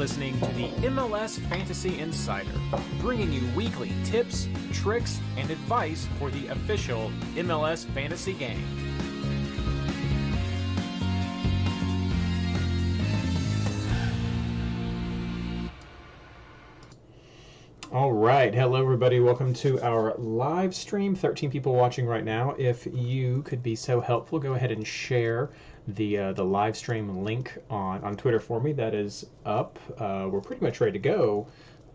listening to the MLS Fantasy Insider, bringing you weekly tips, tricks, and advice for the official MLS fantasy game. All right. Hello, everybody. Welcome to our live stream. 13 people watching right now. If you could be so helpful, go ahead and share the live stream link on Twitter for me. That is up. We're pretty much ready to go.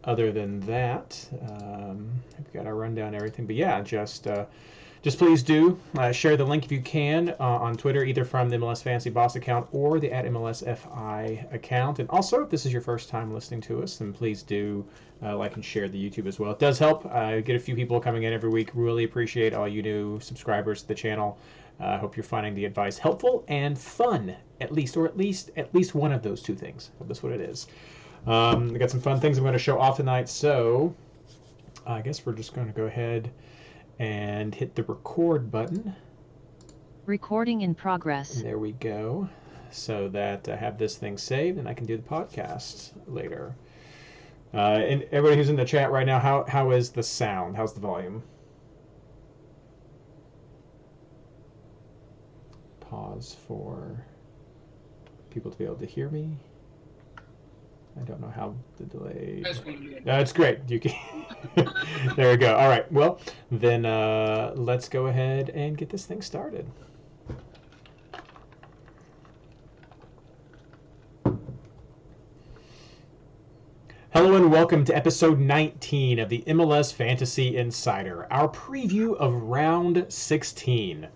Other than that, we've got our rundown and everything. But yeah, just please do share the link if you can on Twitter, either from the MLS Fantasy Boss account or the @MLSFI account. And also, if this is your first time listening to us, then please do like and share the YouTube as well. It does help. Get a few people coming in every week. Really appreciate all you new subscribers to the channel. I hope you're finding the advice helpful and fun, at least one of those two things. That's what it is. We got some fun things I'm going to show off tonight, so I guess we're just going to go ahead and hit the record button. Recording in progress. There we go. So that I have this thing saved and I can do the podcast later. And everybody who's in the chat right now, how is the sound? How's the volume? Pause for people to be able to hear me. I don't know how the delay. That's great. You can. There we go. All right. Well, then let's go ahead and get this thing started. Hello and welcome to episode 19 of the MLS Fantasy Insider, our preview of round 16.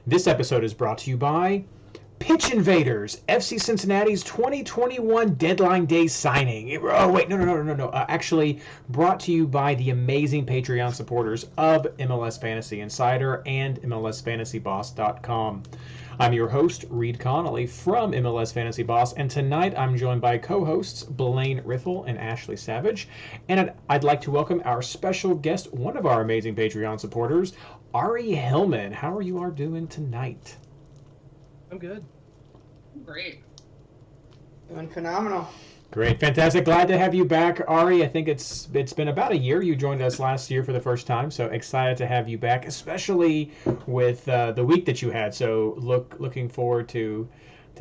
This episode is brought to you by Pitch Invaders, FC Cincinnati's 2021 deadline day signing. Oh, wait, no. Actually, brought to you by the amazing Patreon supporters of MLS Fantasy Insider and MLSFantasyBoss.com. I'm your host, Reed Connolly from MLS Fantasy Boss, and tonight I'm joined by co-hosts Blaine Riffle and Ashley Savage. And I'd like to welcome our special guest, one of our amazing Patreon supporters, Ari Hillman. How are you all doing tonight? I'm good. Great. Doing phenomenal. Great. Fantastic. Glad to have you back, Ari. I think it's been about a year. You joined us last year for the first time, so excited to have you back, especially with the week that you had. So looking forward to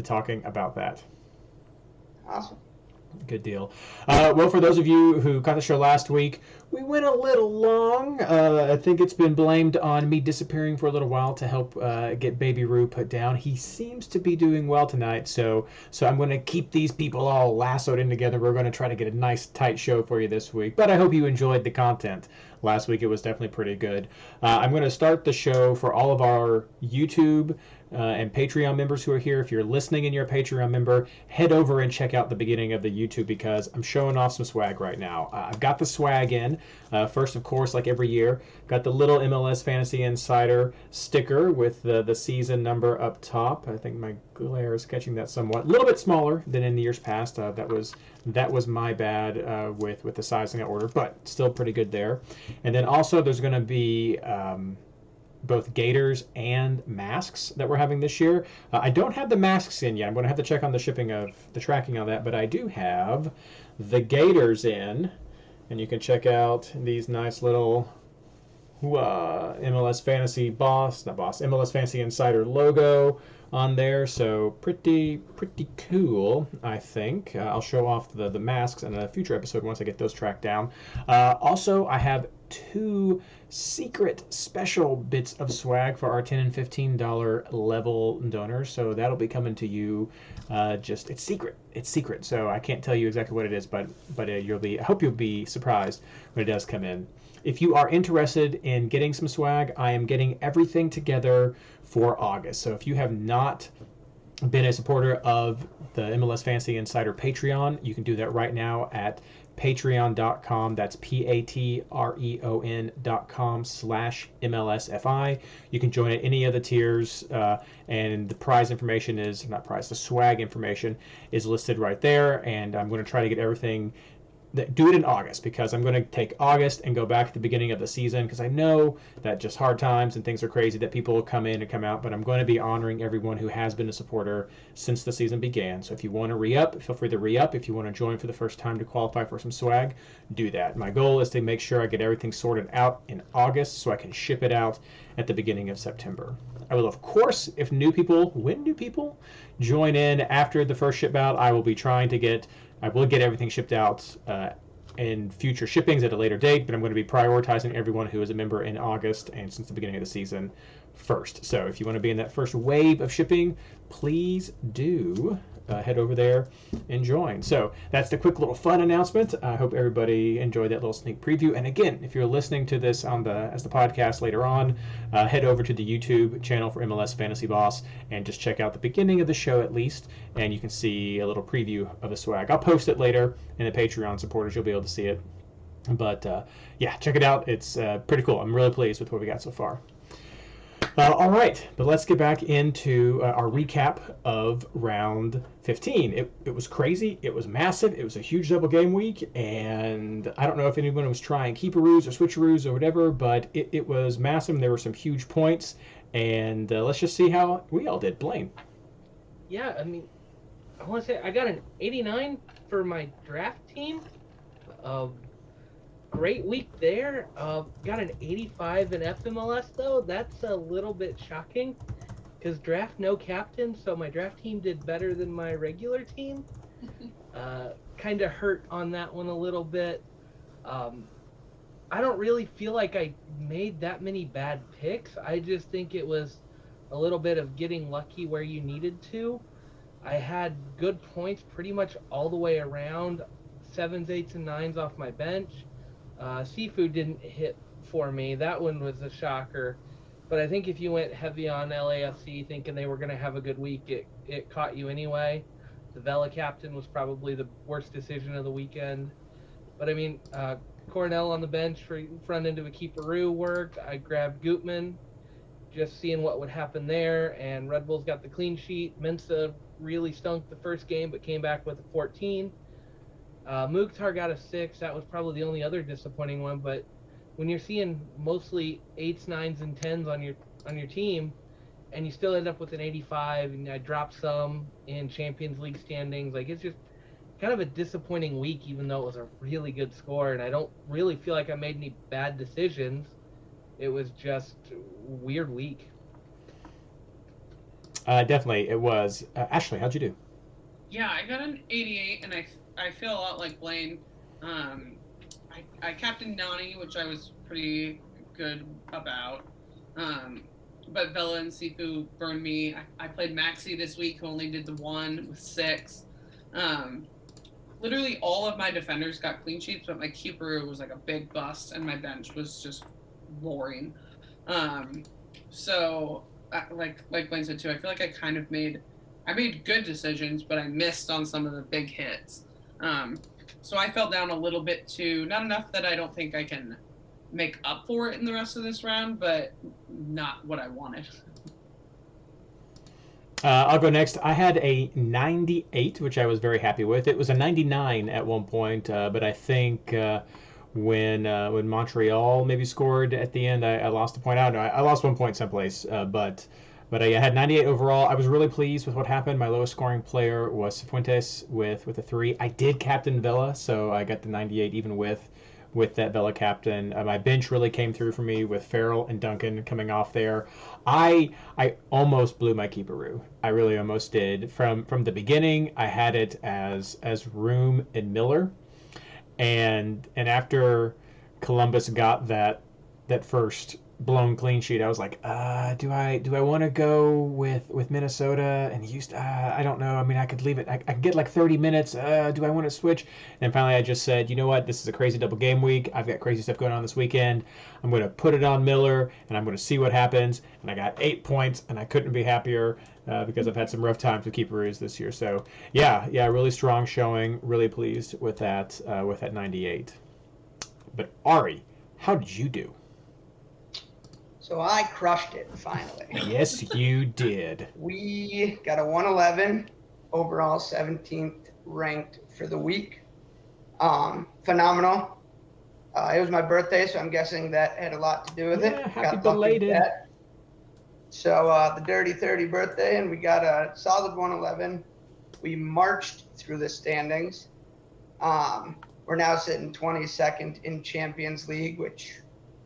talking about that. Awesome. Good deal. Well, for those of you who caught the show last week, we went a little long. I think it's been blamed on me disappearing for a little while to help get Baby Roo put down. He seems to be doing well tonight, so I'm going to keep these people all lassoed in together. We're going to try to get a nice, tight show for you this week, but I hope you enjoyed the content. Last week it was definitely pretty good. I'm going to start the show for all of our YouTube and Patreon members who are here. If you're listening and you're a Patreon member, head over and check out the beginning of the YouTube because I'm showing off some swag right now. I've got the swag in. First, of course, like every year, got the little MLS Fantasy Insider sticker with the season number up top. I think my glare is catching that somewhat. A little bit smaller than in the years past. That was my bad with the sizing I ordered, but still pretty good there. And then also there's going to be both gaiters and masks that we're having this year. I don't have the masks in yet. I'm going to have to check on the shipping of the tracking on that, but I do have the gaiters in, and you can check out these nice little MLS Fantasy MLS Fantasy Insider logo on there. So pretty cool, I think. I'll show off the masks in a future episode once I get those tracked down. Also, I have two secret special bits of swag for our $10 and $15 level donors, so that'll be coming to you. It's secret, so I can't tell you exactly what it is, but I hope you'll be surprised when it does come in. If you are interested in getting some swag, I am getting everything together for August. So if you have not been a supporter of the MLS Fantasy Insider Patreon, you can do that right now at patreon.com. That's patreon.com/MLSFI. You can join at any of the tiers, and the prize information the swag information is listed right there. And I'm going to try to get everything do it in August, because I'm going to take August and go back to the beginning of the season, because I know that just hard times and things are crazy, that people will come in and come out, but I'm going to be honoring everyone who has been a supporter since the season began. So if you want to re-up, feel free to re-up. If you want to join for the first time to qualify for some swag, do that. My goal is to make sure I get everything sorted out in August so I can ship it out at the beginning of September. I will, of course, if new people join in after the first ship out, I will get everything shipped out in future shippings at a later date, but I'm going to be prioritizing everyone who is a member in August and since the beginning of the season first. So if you want to be in that first wave of shipping, please do head over there and join. So that's the quick little fun announcement. I hope everybody enjoyed that little sneak preview. And again, if you're listening to this as the podcast later on, head over to the YouTube channel for MLS Fantasy Boss and just check out the beginning of the show at least, and you can see a little preview of the swag. I'll post it later in the Patreon supporters. You'll be able to see it. But yeah, check it out. It's pretty cool. I'm really pleased with what we got so far. All right, but let's get back into our recap of round 15. It was crazy. It was massive. It was a huge double game week, and I don't know if anyone was trying keeperoos or switcheroos or whatever, but it was massive. And there were some huge points, and let's just see how we all did. Blaine. Yeah, I mean, I want to say I got an 89 for my draft team. Great week there. Got an 85 in FMLS though. That's a little bit shocking because draft no captain, so my draft team did better than my regular team. Kind of hurt on that one a little bit. I don't really feel like I made that many bad picks. I just think it was a little bit of getting lucky where you needed to. I had good points pretty much all the way around. 7s, 8s, and 9s off my bench. Seafood didn't hit for me. That one was a shocker. But I think if you went heavy on LAFC thinking they were going to have a good week, it caught you anyway. The Vela captain was probably the worst decision of the weekend. But I mean, Cornell on the bench for front end of a keeperoo worked. I grabbed Gutman, just seeing what would happen there. And Red Bulls got the clean sheet. Mensa really stunk the first game, but came back with a 14. Mukhtar got a 6. That was probably the only other disappointing one. But when you're seeing mostly 8s, 9s, and 10s on your team, and you still end up with an 85, and I dropped some in Champions League standings, like it's just kind of a disappointing week, even though it was a really good score. And I don't really feel like I made any bad decisions. It was just a weird week. Definitely, it was. Ashley, how'd you do? Yeah, I got an 88, and I feel a lot like Blaine. I captained Nani, which I was pretty good about. But Vela and Sifu burned me. I played Maxi this week, who only did the 1 with 6. Literally all of my defenders got clean sheets, but my keeper was like a big bust, and my bench was just roaring. So, like Blaine said too, I feel like I made good decisions, but I missed on some of the big hits. So I fell down a little bit too. Not enough that I don't think I can make up for it in the rest of this round, but not what I wanted. I'll go next. I had a 98, which I was very happy with. It was a 99 at one point, but I think when Montreal maybe scored at the end, I lost a point. I don't know. I lost 1 point someplace, but I had 98 overall. I was really pleased with what happened. My lowest scoring player was Fuentes with a 3. I did captain Vela, so I got the 98 even with that Vela captain. My bench really came through for me with Farrell and Duncan coming off there. I almost blew my keeperoo. I really almost did. From the beginning, I had it as Room and Miller, and after Columbus got that first blown clean sheet, I was like, do I want to go with Minnesota and Houston? I don't know. I mean, I could leave it. I could get like 30 minutes. Do I want to switch? And finally, I just said, you know what? This is a crazy double game week. I've got crazy stuff going on this weekend. I'm going to put it on Miller, and I'm going to see what happens. And I got 8 points, and I couldn't be happier because I've had some rough times with keeperoos this year. So yeah, really strong showing. Really pleased with that 98. But Ari, how did you do? So I crushed it, finally. Yes, you did. We got a 111, overall 17th ranked for the week. phenomenal. It was my birthday, so I'm guessing that had a lot to do with it. Happy Got lucky with belated. that. So the Dirty 30 birthday, and we got a solid 111. We marched through the standings. We're now sitting 22nd in Champions League, which,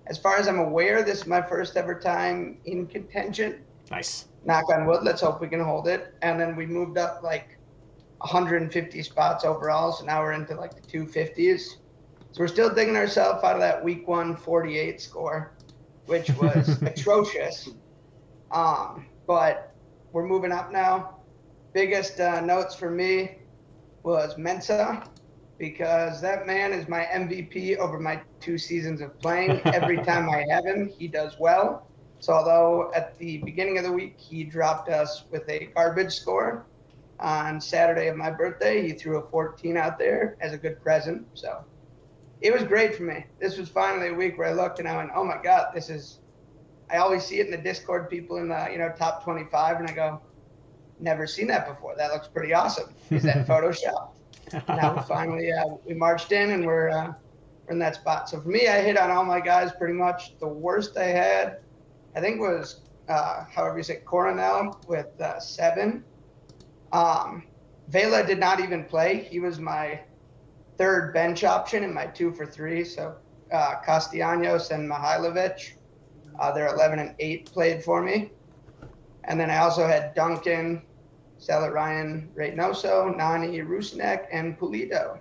as far as I'm aware, this is my first ever time in contention. Nice. Knock on wood. Let's hope we can hold it. And then we moved up like 150 spots overall, so now we're into like the 250s. So we're still digging ourselves out of that week 1 48 score, which was atrocious. But we're moving up now. Biggest notes for me was Mensa, because that man is my MVP over my 2 seasons of playing. Every time I have him, he does well. So although at the beginning of the week he dropped us with a garbage score, on Saturday of my birthday he threw a 14 out there as a good present. So it was great for me. This was finally a week where I looked and I went, oh my God, this is, I always see it in the Discord, people in the top 25, and I go, never seen that before. That looks pretty awesome. Is that Photoshop? Now we finally we marched in and we're in that spot. So for me, I hit on all my guys pretty much. The worst I had, I think, was however you say Coronel with 7. Vela did not even play. He was my third bench option in my 2 for 3. So Castellanos and Mihailovich, they're 11 and 8 played for me. And then I also had Duncan, Ryan Reynoso, Nani, Rusnek, and Pulido.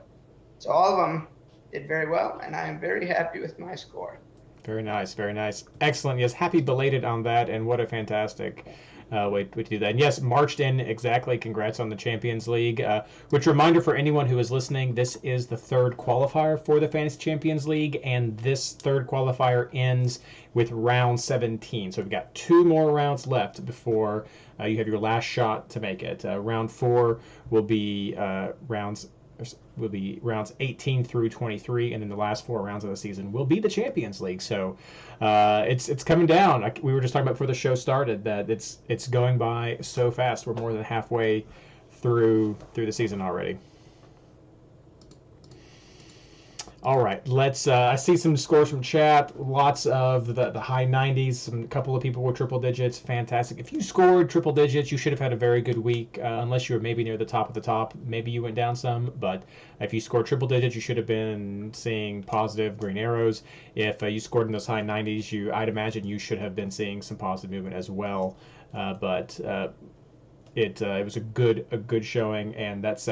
So all of them did very well, and I am very happy with my score. Very nice, very nice. Excellent. Yes, happy belated on that, and what a fantastic way to do that. And yes, marched in exactly. Congrats on the Champions League. Which, reminder for anyone who is listening, this is the 3rd qualifier for the Fantasy Champions League, and this 3rd qualifier ends with round 17. So we've got 2 more rounds left before you have your last shot to make it. Round 4 will be rounds 18 through 23, and then the last 4 rounds of the season will be the Champions League. So it's coming down. We were just talking about before the show started that it's going by so fast. We're more than halfway through the season already. All right, let's. I see some scores from chat. Lots of the high 90s. A couple of people were triple digits. Fantastic. If you scored triple digits, you should have had a very good week. Unless you were maybe near the top of the top, maybe you went down some. But if you scored triple digits, you should have been seeing positive green arrows. If you scored in those high 90s, I'd imagine you should have been seeing some positive movement as well. It was a good showing, and that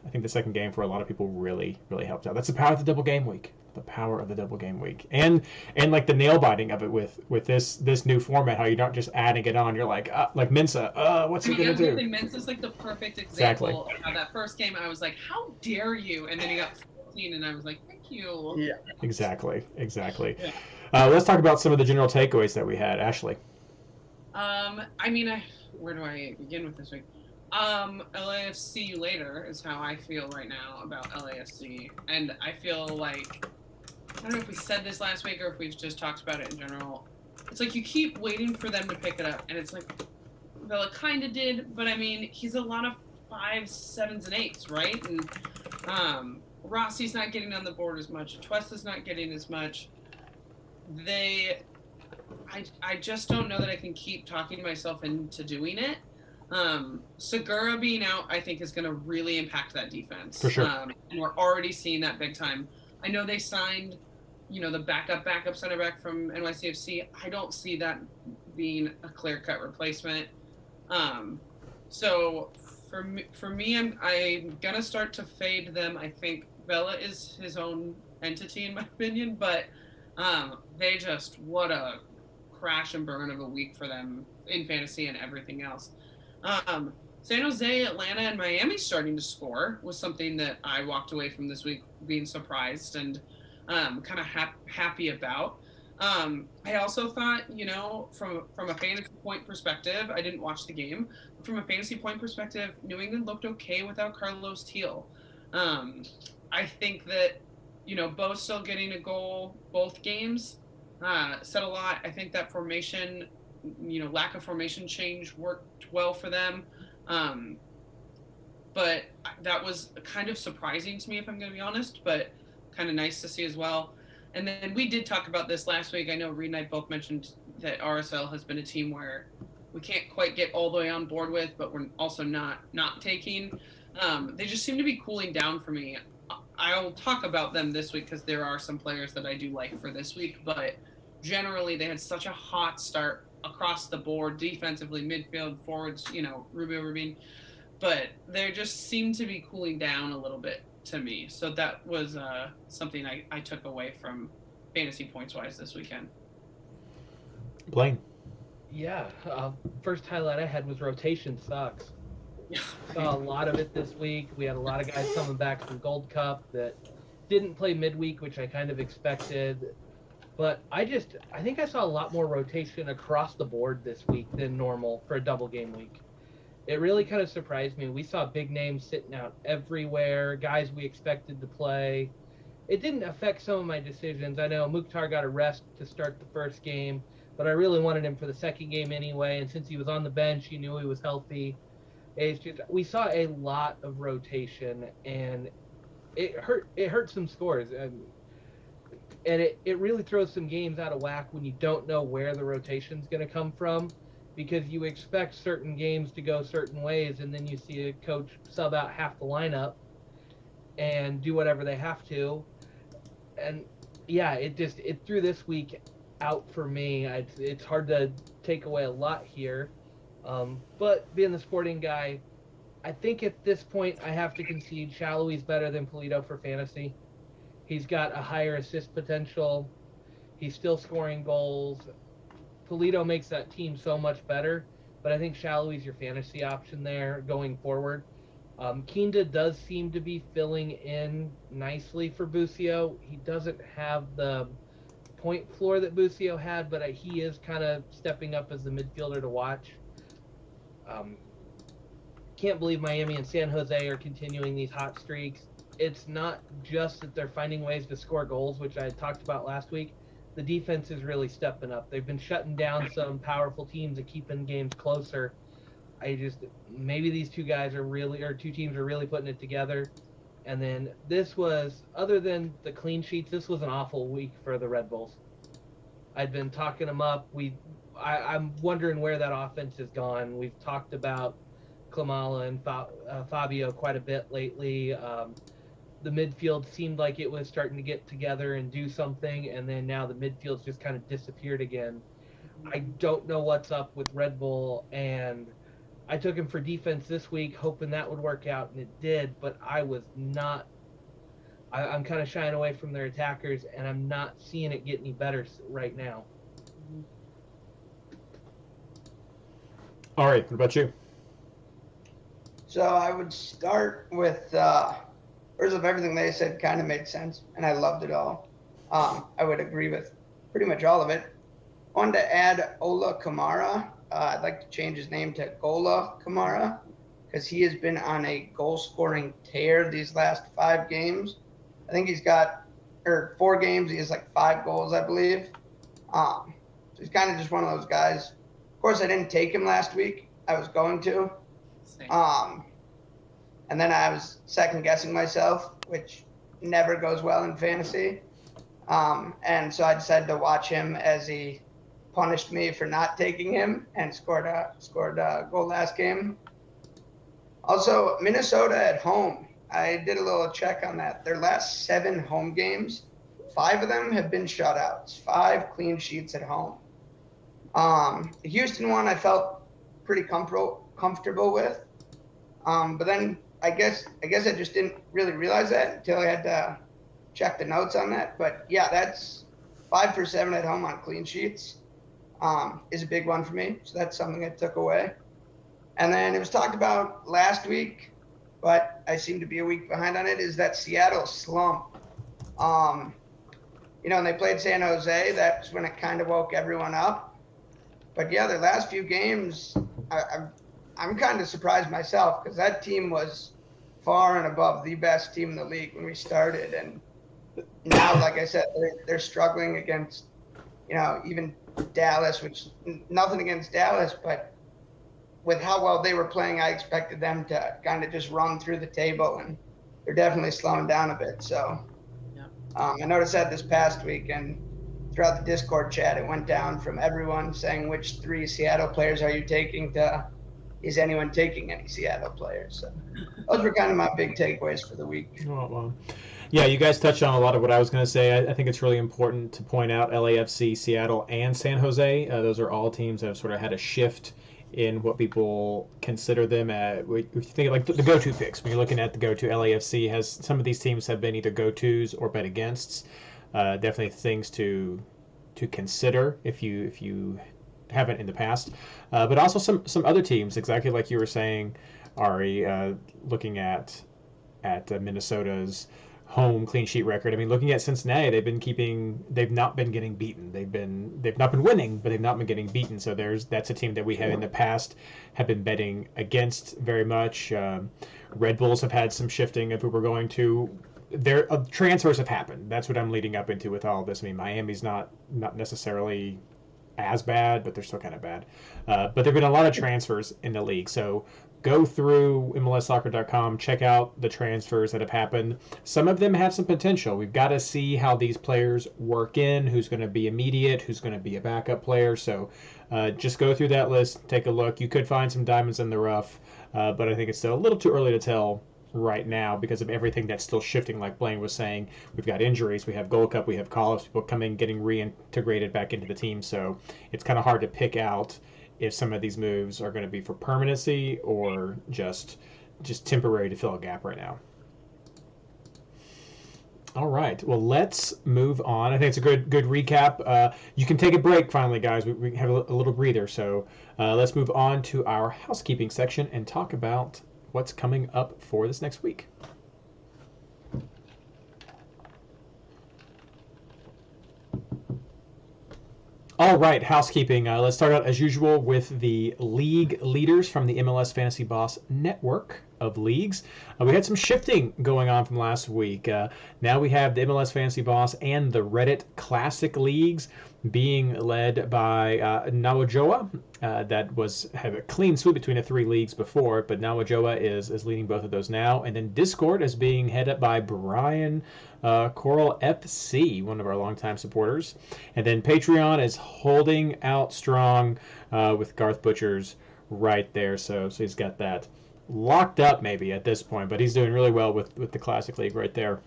I think the second game for a lot of people really helped out. That's the power of the double game week. The power of the double game week, and like the nail biting of it with this new format. How you're not just adding it on. You're like Mensa. What's he gonna do? Mensa's like the perfect example of how that first game I was like, how dare you? And then he got 14, and I was like, thank you. Yeah. Exactly. Yeah. Let's talk about some of the general takeaways that we had. Ashley. Where do I begin with this week? LAFC you later is how I feel right now about LAFC. And I feel like, I don't know if we said this last week or if we've just talked about it in general. It's like you keep waiting for them to pick it up. And it's like, Vela kind of did, but I mean, he's a lot of 5s, 7s, and 8s, right? And Rossi's not getting on the board as much. Tuesta's not getting as much. I just don't know that I can keep talking myself into doing it. Segura being out, I think, is going to really impact that defense. For sure. And we're already seeing that big time. I know they signed, the backup center back from NYCFC. I don't see that being a clear-cut replacement. So for me, I'm going to start to fade them. I think Vela is his own entity, in my opinion, but they just, what a crash and burn of a week for them in fantasy and everything else. San Jose, Atlanta, and Miami starting to score was something that I walked away from this week being surprised and kind of happy about. I also thought, from a fantasy point perspective, I didn't watch the game, but from a fantasy point perspective, New England looked okay without Carlos Teal. I think that, Bo's still getting a goal both games. Said a lot. I think that formation, lack of formation change worked well for them. But that was kind of surprising to me, if I'm going to be honest. But kind of nice to see as well. And then we did talk about this last week. I know Reed and I both mentioned that RSL has been a team where we can't quite get all the way on board with, but we're also not taking. They just seem to be cooling down for me. I'll talk about them this week because there are some players that I do like for this week, but generally they had such a hot start across the board, defensively, midfield, forwards, Rubio, Rubin, but they just seem to be cooling down a little bit to me. So that was something I took away from fantasy points-wise this weekend. Blaine. Yeah, first highlight I had was rotation sucks. Saw a lot of it this week. We had a lot of guys coming back from Gold Cup that didn't play midweek, which I kind of expected. But I think I saw a lot more rotation across the board this week than normal for a double game week. It really kind of surprised me. We saw big names sitting out everywhere, guys we expected to play. It didn't affect some of my decisions. I know Mukhtar got a rest to start the first game, but I really wanted him for the second game anyway. And since he was on the bench, you knew he was healthy. We saw a lot of rotation, and it hurt some scores. And it really throws some games out of whack when you don't know where the rotation's going to come from, because you expect certain games to go certain ways, and then you see a coach sub out half the lineup and do whatever they have to. And yeah, it threw this week out for me. It's hard to take away a lot here. But being the sporting guy, I think at this point I have to concede Shallowy's better than Polito for fantasy. He's got a higher assist potential. He's still scoring goals. Polito makes that team so much better, but I think Shallowy's your fantasy option there going forward. Kinda does seem to be filling in nicely for Busio. He doesn't have the point floor that Busio had, but he is kind of stepping up as the midfielder to watch. Can't believe Miami and San Jose are continuing these hot streaks. It's not just that they're finding ways to score goals, which I had talked about last week. The defense is really stepping up. They've been shutting down some powerful teams and keeping games closer. Maybe these two teams are really putting it together. And then this was, other than the clean sheets, this was an awful week for the Red Bulls. I'd been talking them up. I'm wondering where that offense has gone. We've talked about Klimala and Fabio quite a bit lately. The midfield seemed like it was starting to get together and do something, and then now the midfield's just kind of disappeared again. I don't know what's up with Red Bull, and I took him for defense this week, hoping that would work out, and it did, but I'm kind of shying away from their attackers, and I'm not seeing it get any better right now. All right, what about you? So I would start with, first of everything they said kind of made sense, and I loved it all. I would agree with pretty much all of it. Wanted to add Ola Kamara. I'd like to change his name to Gola Kamara, because he has been on a goal-scoring tear these last 5 games. I think he's got, 4 games, he has like 5 goals, I believe. So he's kind of just one of those guys. Of course, I didn't take him last week. I was going to. And then I was second-guessing myself, which never goes well in fantasy. And so I decided to watch him as he punished me for not taking him and scored a goal last game. Also, Minnesota at home. I did a little check on that. Their last 7 home games, 5 of them have been shutouts, 5 clean sheets at home. The Houston one I felt pretty comfortable with. But then I guess I just didn't really realize that until I had to check the notes on that. But yeah, that's 5 for 7 at home on clean sheets. Is a big one for me. So that's something I took away. And then it was talked about last week, but I seem to be a week behind on it, is that Seattle slump. When they played San Jose, that's when it kind of woke everyone up. But yeah, their last few games, I'm kind of surprised myself, because that team was far and above the best team in the league when we started. And now, like I said, they're struggling against, even Dallas, which nothing against Dallas, but with how well they were playing, I expected them to kind of just run through the table, and they're definitely slowing down a bit. So I noticed that this past week, and throughout the Discord chat, it went down from everyone saying which 3 Seattle players are you taking to is anyone taking any Seattle players? So those were kind of my big takeaways for the week. Oh, well. Yeah, you guys touched on a lot of what I was going to say. I think it's really important to point out LAFC, Seattle, and San Jose. Those are all teams that have sort of had a shift in what people consider them. If you think like the go-to picks, when you're looking at the go-to, LAFC has some of these teams have been either go-tos or bet against. Definitely things to consider if you haven't in the past. But also some other teams, exactly like you were saying, Ari, looking at Minnesota's home clean sheet record. I mean, looking at Cincinnati, they've not been getting beaten. They've not been winning, but they've not been getting beaten. So that's a team that we have in the past have been betting against very much. Red Bulls have had some shifting if we were going to. Their transfers have happened. That's what I'm leading up into with all of this. I mean, Miami's not necessarily as bad, but they're still kind of bad. But there have been a lot of transfers in the league. So go through MLSsoccer.com, check out the transfers that have happened. Some of them have some potential. We've got to see how these players work in, who's going to be immediate, who's going to be a backup player. So just go through that list, take a look. You could find some diamonds in the rough, but I think it's still a little too early to tell right now because of everything that's still shifting. Like Blaine was saying, we've got injuries, we have Gold Cup, we have call-ups, people coming, getting reintegrated back into the team. So it's kind of hard to pick out if some of these moves are going to be for permanency or just temporary to fill a gap right now. All right, well, let's move on. I think it's a good recap. You can take a break finally, guys. We have a little breather. So let's move on to our housekeeping section and talk about what's coming up for this next week. All right, housekeeping. Let's start out as usual with the league leaders from the MLS Fantasy Boss network of leagues. We had some shifting going on from last week. Now we have the MLS Fantasy Boss and the Reddit Classic leagues being led by Nawajoa. That had a clean sweep between the 3 leagues before, but Nawajoa is leading both of those now. And then Discord is being headed up by Brian Coral FC, one of our longtime supporters. And then Patreon is holding out strong with Garth Butchers right there. So he's got that locked up maybe at this point, but he's doing really well with the Classic League right there.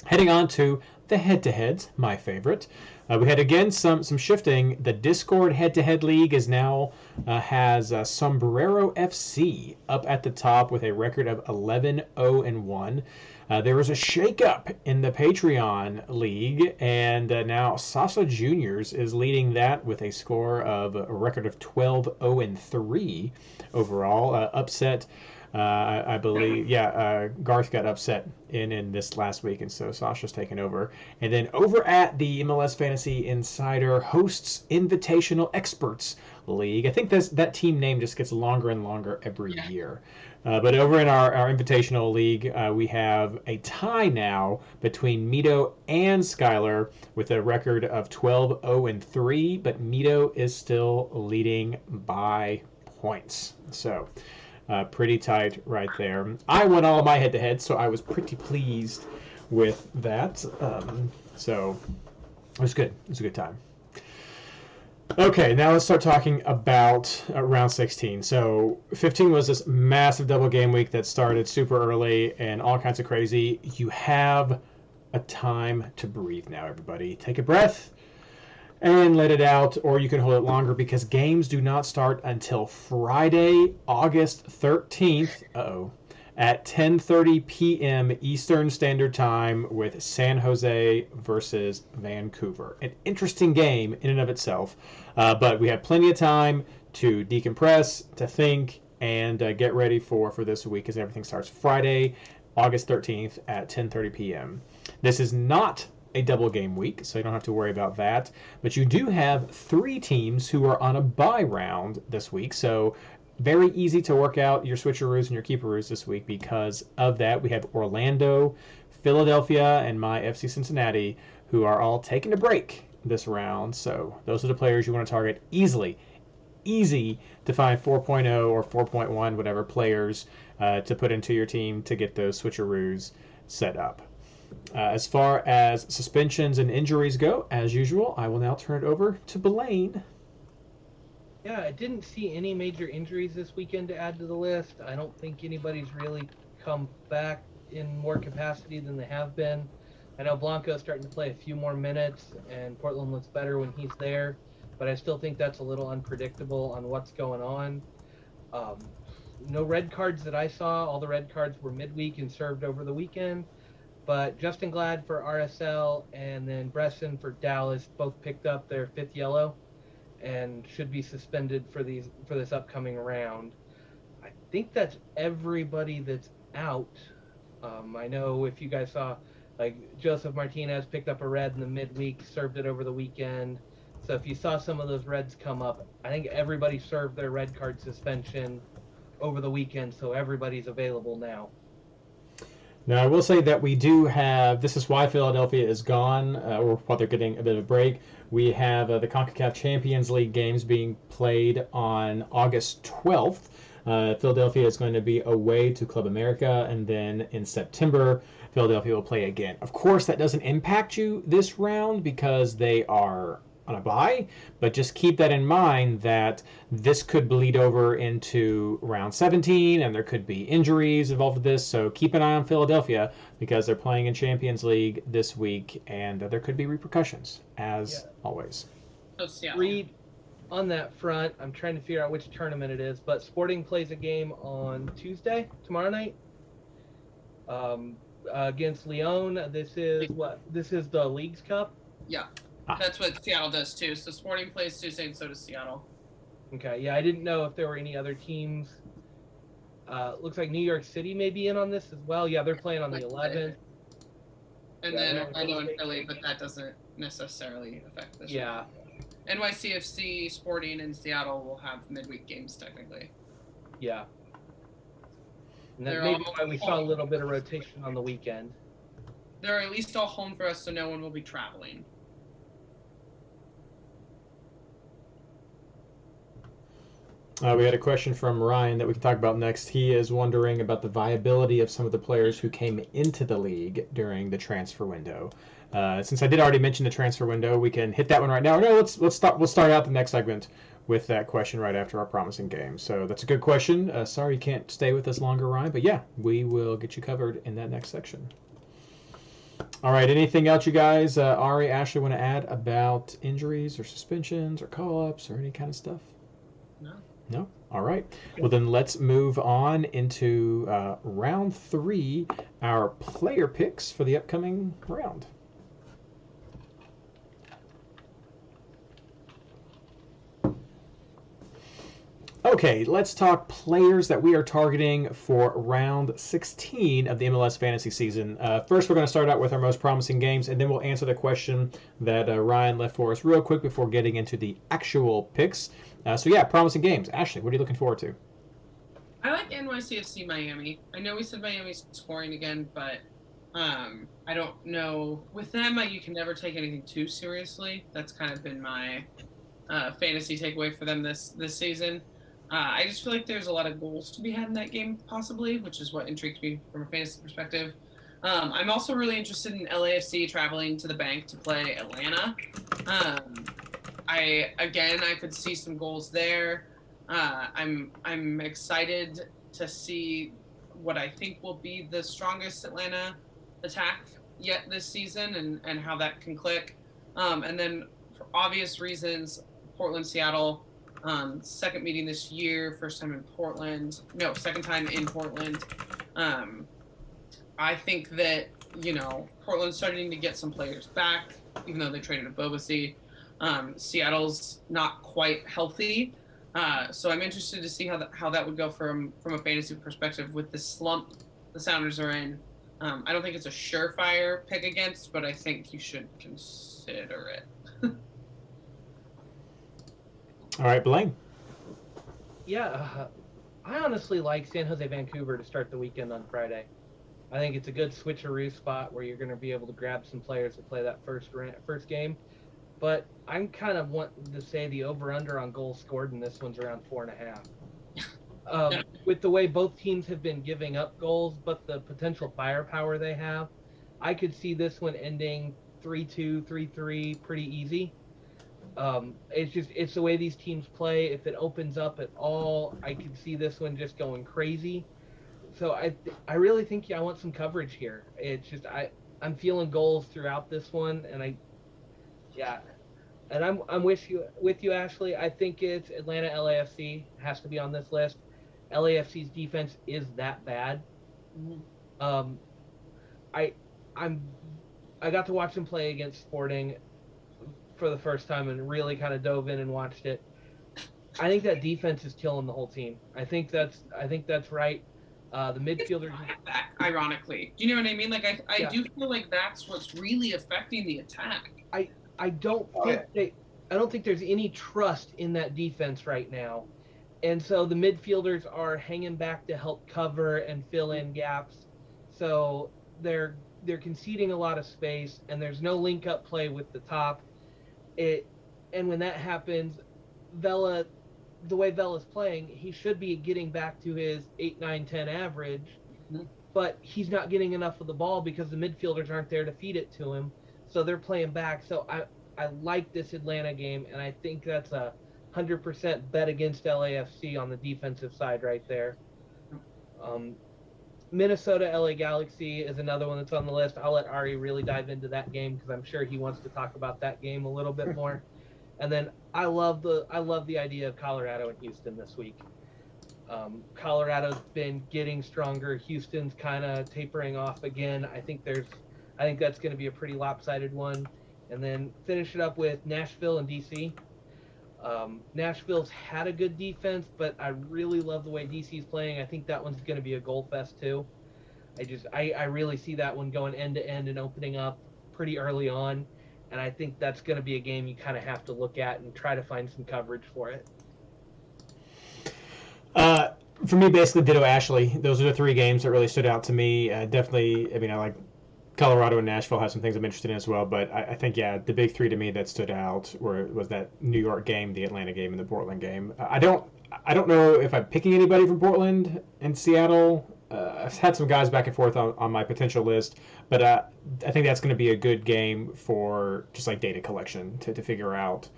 Heading on to the head-to-heads, my favorite. We had again some shifting. The Discord head-to-head league is now has Sombrero FC up at the top with a record of 11-0-1. There was a shakeup in the Patreon league, and now Sasa Juniors is leading that with a score of a record of 12-0-3 overall. Upset. I believe, Garth got upset in this last week, and so Sasha's taken over. And then over at the MLS Fantasy Insider hosts Invitational Experts League. I think that team name just gets longer and longer every year. But over in our Invitational League, we have a tie now between Mito and Skylar with a record of 12-0-3, but Mito is still leading by points. So pretty tight right there. I won all my head-to-heads, so I was pretty pleased with that. So it was good. It was a good time. Okay, now let's start talking about round 16. So 15 was this massive double game week that started super early and all kinds of crazy. You have a time to breathe now, everybody. Take a breath and let it out, or you can hold it longer because games do not start until Friday, August 13th, at 10:30 p.m. Eastern Standard Time with San Jose versus Vancouver. An interesting game in and of itself, but we have plenty of time to decompress, to think, and get ready for this week as everything starts Friday, August 13th at 10:30 p.m. This is not a double game week, so you don't have to worry about that. But you do have 3 teams who are on a bye round this week, so very easy to work out your switcheroos and your keeperoos this week because of that. We have Orlando, Philadelphia, and my FC Cincinnati who are all taking a break this round. So those are the players you want to target easily. Easy to find 4.0 or 4.1, whatever players to put into your team to get those switcheroos set up. As far as suspensions and injuries go, as usual, I will now turn it over to Blaine. Yeah, I didn't see any major injuries this weekend to add to the list. I don't think anybody's really come back in more capacity than they have been. I know Blanco's starting to play a few more minutes, and Portland looks better when he's there, but I still think that's a little unpredictable on what's going on. No red cards that I saw. All the red cards were midweek and served over the weekend. But Justin Glad for RSL and then Bresson for Dallas both picked up their 5th yellow and should be suspended for this upcoming round. I think that's everybody that's out. I know if you guys saw, like, Joseph Martinez picked up a red in the midweek, served it over the weekend. So if you saw some of those reds come up, I think everybody served their red card suspension over the weekend, so everybody's available now. Now, I will say that we do have, this is why Philadelphia is gone, or while they're getting a bit of a break. We have the CONCACAF Champions League games being played on August 12th. Philadelphia is going to be away to Club America, and then in September, Philadelphia will play again. Of course, that doesn't impact you this round because they are on a bye, but just keep that in mind that this could bleed over into round 17 and there could be injuries involved with this, so keep an eye on Philadelphia because they're playing in Champions League this week and there could be repercussions as always. Reed, on that front, I'm trying to figure out which tournament it is, but Sporting plays a game on Tuesday, tomorrow night, against Lyon. This is the Leagues Cup? Yeah. That's what Seattle does too. So Sporting plays Tuesday, and so does Seattle. Okay, yeah, I didn't know if there were any other teams. Looks like New York City may be in on this as well. Yeah, they're playing on the 11th. And then Orlando and Philly, but that doesn't necessarily affect this. Yeah. One. NYCFC, Sporting, and Seattle will have midweek games technically. Yeah. And that may be why we saw a little bit of rotation on the weekend. They're at least all home for us, so no one will be traveling. We had a question from Ryan that we can talk about next. He is wondering about the viability of some of the players who came into the league during the transfer window. Since I did already mention the transfer window, we can hit that one right now. No, let's stop. We'll start out the next segment with that question right after our promising game. So that's a good question. Sorry you can't stay with us longer, Ryan, but yeah, we will get you covered in that next section. All right, anything else you guys, Ari, Ashley, want to add about injuries or suspensions or call-ups or any kind of stuff? No? All right. Well, then let's move on into round 3, our player picks for the upcoming round. Okay, let's talk players that we are targeting for round 16 of the MLS fantasy season. First, we're going to start out with our most promising games, and then we'll answer the question that Ryan left for us real quick before getting into the actual picks. So yeah, promising games. Ashley, what are you looking forward to? I like NYCFC Miami. I know we said Miami's scoring again, but I don't know. With them, you can never take anything too seriously. That's kind of been my fantasy takeaway for them this season. I just feel like there's a lot of goals to be had in that game, possibly, which is what intrigues me from a fantasy perspective. I'm also really interested in LAFC traveling to the bank to play Atlanta. I could see some goals there. I'm excited to see what I think will be the strongest Atlanta attack yet this season and how that can click. And then for obvious reasons, Portland, Seattle, second meeting this year, second time in Portland. I think that, Portland's starting to get some players back, even though they traded a Bobasi. Seattle's not quite healthy. So I'm interested to see how that would go from a fantasy perspective with the slump the Sounders are in. I don't think it's a surefire pick against, but I think you should consider it. All right, Blaine. Yeah, I honestly like San Jose Vancouver to start the weekend on Friday. I think it's a good switcheroo spot where you're going to be able to grab some players to play that first game. But I'm kind of wanting to say the over-under on goals scored in this one's around 4.5. With the way both teams have been giving up goals, but the potential firepower they have, I could see this one ending 3-2, 3-3 pretty easy. It's the way these teams play. If it opens up at all, I could see this one just going crazy. So I really think I want some coverage here. It's just I'm feeling goals throughout this one, and I'm with you, Ashley. I think it's Atlanta LAFC has to be on this list. LAFC's defense is that bad. I got to watch them play against Sporting for the first time and really kind of dove in and watched it. I think that defense is killing the whole team. I think that's right. The midfielders. Ironically, do you know what I mean? Like I do feel like that's what's really affecting the attack. I don't think there's any trust in that defense right now, and so the midfielders are hanging back to help cover and fill in gaps. So they're conceding a lot of space, and there's no link up play with the top. And when that happens, Vela, the way Vela's playing, he should be getting back to his 8, 9, 10 average, but he's not getting enough of the ball because the midfielders aren't there to feed it to him. So they're playing back. So I like this Atlanta game, and I think that's a 100% bet against LAFC on the defensive side right there. Minnesota LA Galaxy is another one that's on the list. I'll let Ari really dive into that game because I'm sure he wants to talk about that game a little bit more. And then I love the idea of Colorado and Houston this week. Colorado's been getting stronger. Houston's kind of tapering off again. I think that's going to be a pretty lopsided one. And then finish it up with Nashville and DC. Nashville's had a good defense, but I really love the way DC's playing. I think that one's going to be a goal fest too. I really see that one going end to end and opening up pretty early on. And I think that's going to be a game you kind of have to look at and try to find some coverage for it. For me, basically, ditto Ashley. Those are the three games that really stood out to me. Definitely, I like Colorado and Nashville have some things I'm interested in as well. But I think, the big three to me that stood out was that New York game, the Atlanta game, and the Portland game. I don't know if I'm picking anybody from Portland and Seattle. I've had some guys back and forth on my potential list, but I think that's going to be a good game for just like data collection to figure out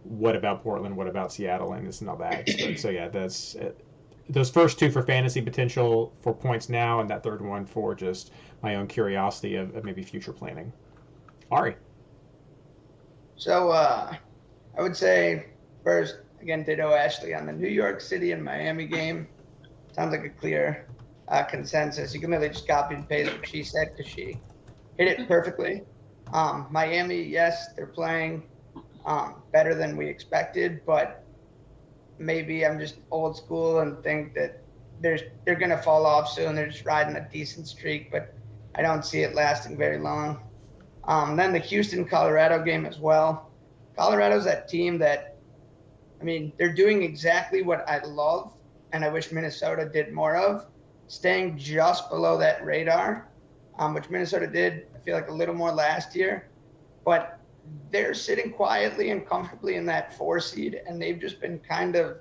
what about Portland, what about Seattle, and this and all that. So that's those first two for fantasy potential for points now, and that third one for just my own curiosity of maybe future planning. Ari. So I would say first, again, ditto Ashley on the New York City and Miami game. Sounds like a clear consensus. You can literally just copy and paste what she said because she hit it perfectly. Miami, yes, they're playing better than we expected, but maybe I'm just old school and think that they're going to fall off soon. They're just riding a decent streak, but I don't see it lasting very long. Then the Houston-Colorado game as well. Colorado's that team that, they're doing exactly what I love and I wish Minnesota did more of, staying just below that radar, which Minnesota did, I feel like, a little more last year. But they're sitting quietly and comfortably in that 4 seed, and they've just been kind of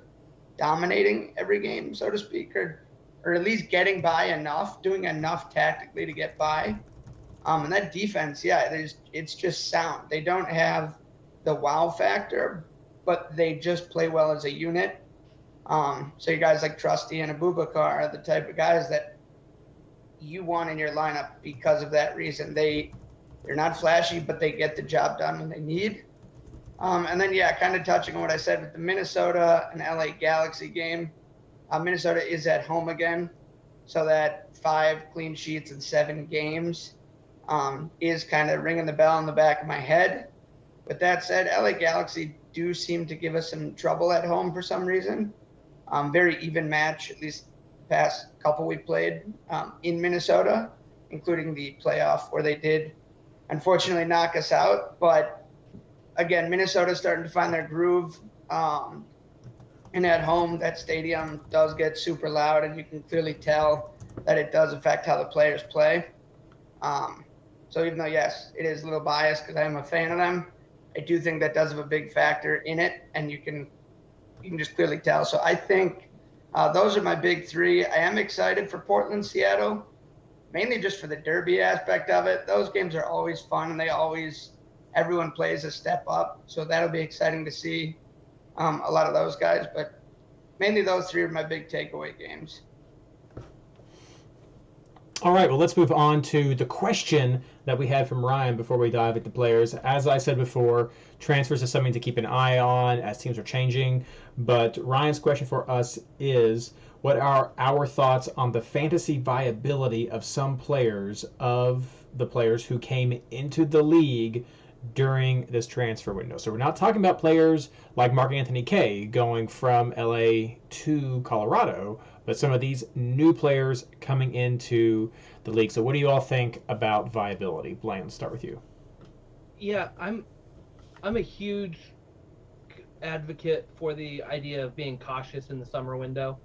dominating every game, so to speak, or at least getting by enough, doing enough tactically to get by. And that defense, it's just sound. They don't have the wow factor, but they just play well as a unit. So you guys like Trusty and Abubakar are the type of guys that you want in your lineup because of that reason. They're not flashy, but they get the job done when they need. And then, kind of touching on what I said with the Minnesota and LA Galaxy game. Minnesota is at home again, so that 5 clean sheets in 7 games is kind of ringing the bell in the back of my head. With that said, LA Galaxy do seem to give us some trouble at home for some reason. Very even match, at least the past couple we played in Minnesota, including the playoff where they did unfortunately knock us out. But again, Minnesota's starting to find their groove. And at home, that stadium does get super loud, and you can clearly tell that it does affect how the players play. So even though, yes, it is a little biased because I am a fan of them, I do think that does have a big factor in it, and you can just clearly tell. So I think those are my big 3. I am excited for Portland, Seattle, mainly just for the derby aspect of it. Those games are always fun, and everyone plays a step up. So that'll be exciting to see a lot of those guys. But mainly those three are my big takeaway games. All right, well, let's move on to the question that we had from Ryan before we dive into players. As I said before, transfers is something to keep an eye on as teams are changing. But Ryan's question for us is, what are our thoughts on the fantasy viability of some players, of the players who came into the league during this transfer window? So we're not talking about players like Mark Anthony Kaye going from LA to Colorado, but some of these new players coming into the league. So what do you all think about viability? Blaine, let's start with you. Yeah, I'm a huge advocate for the idea of being cautious in the summer window.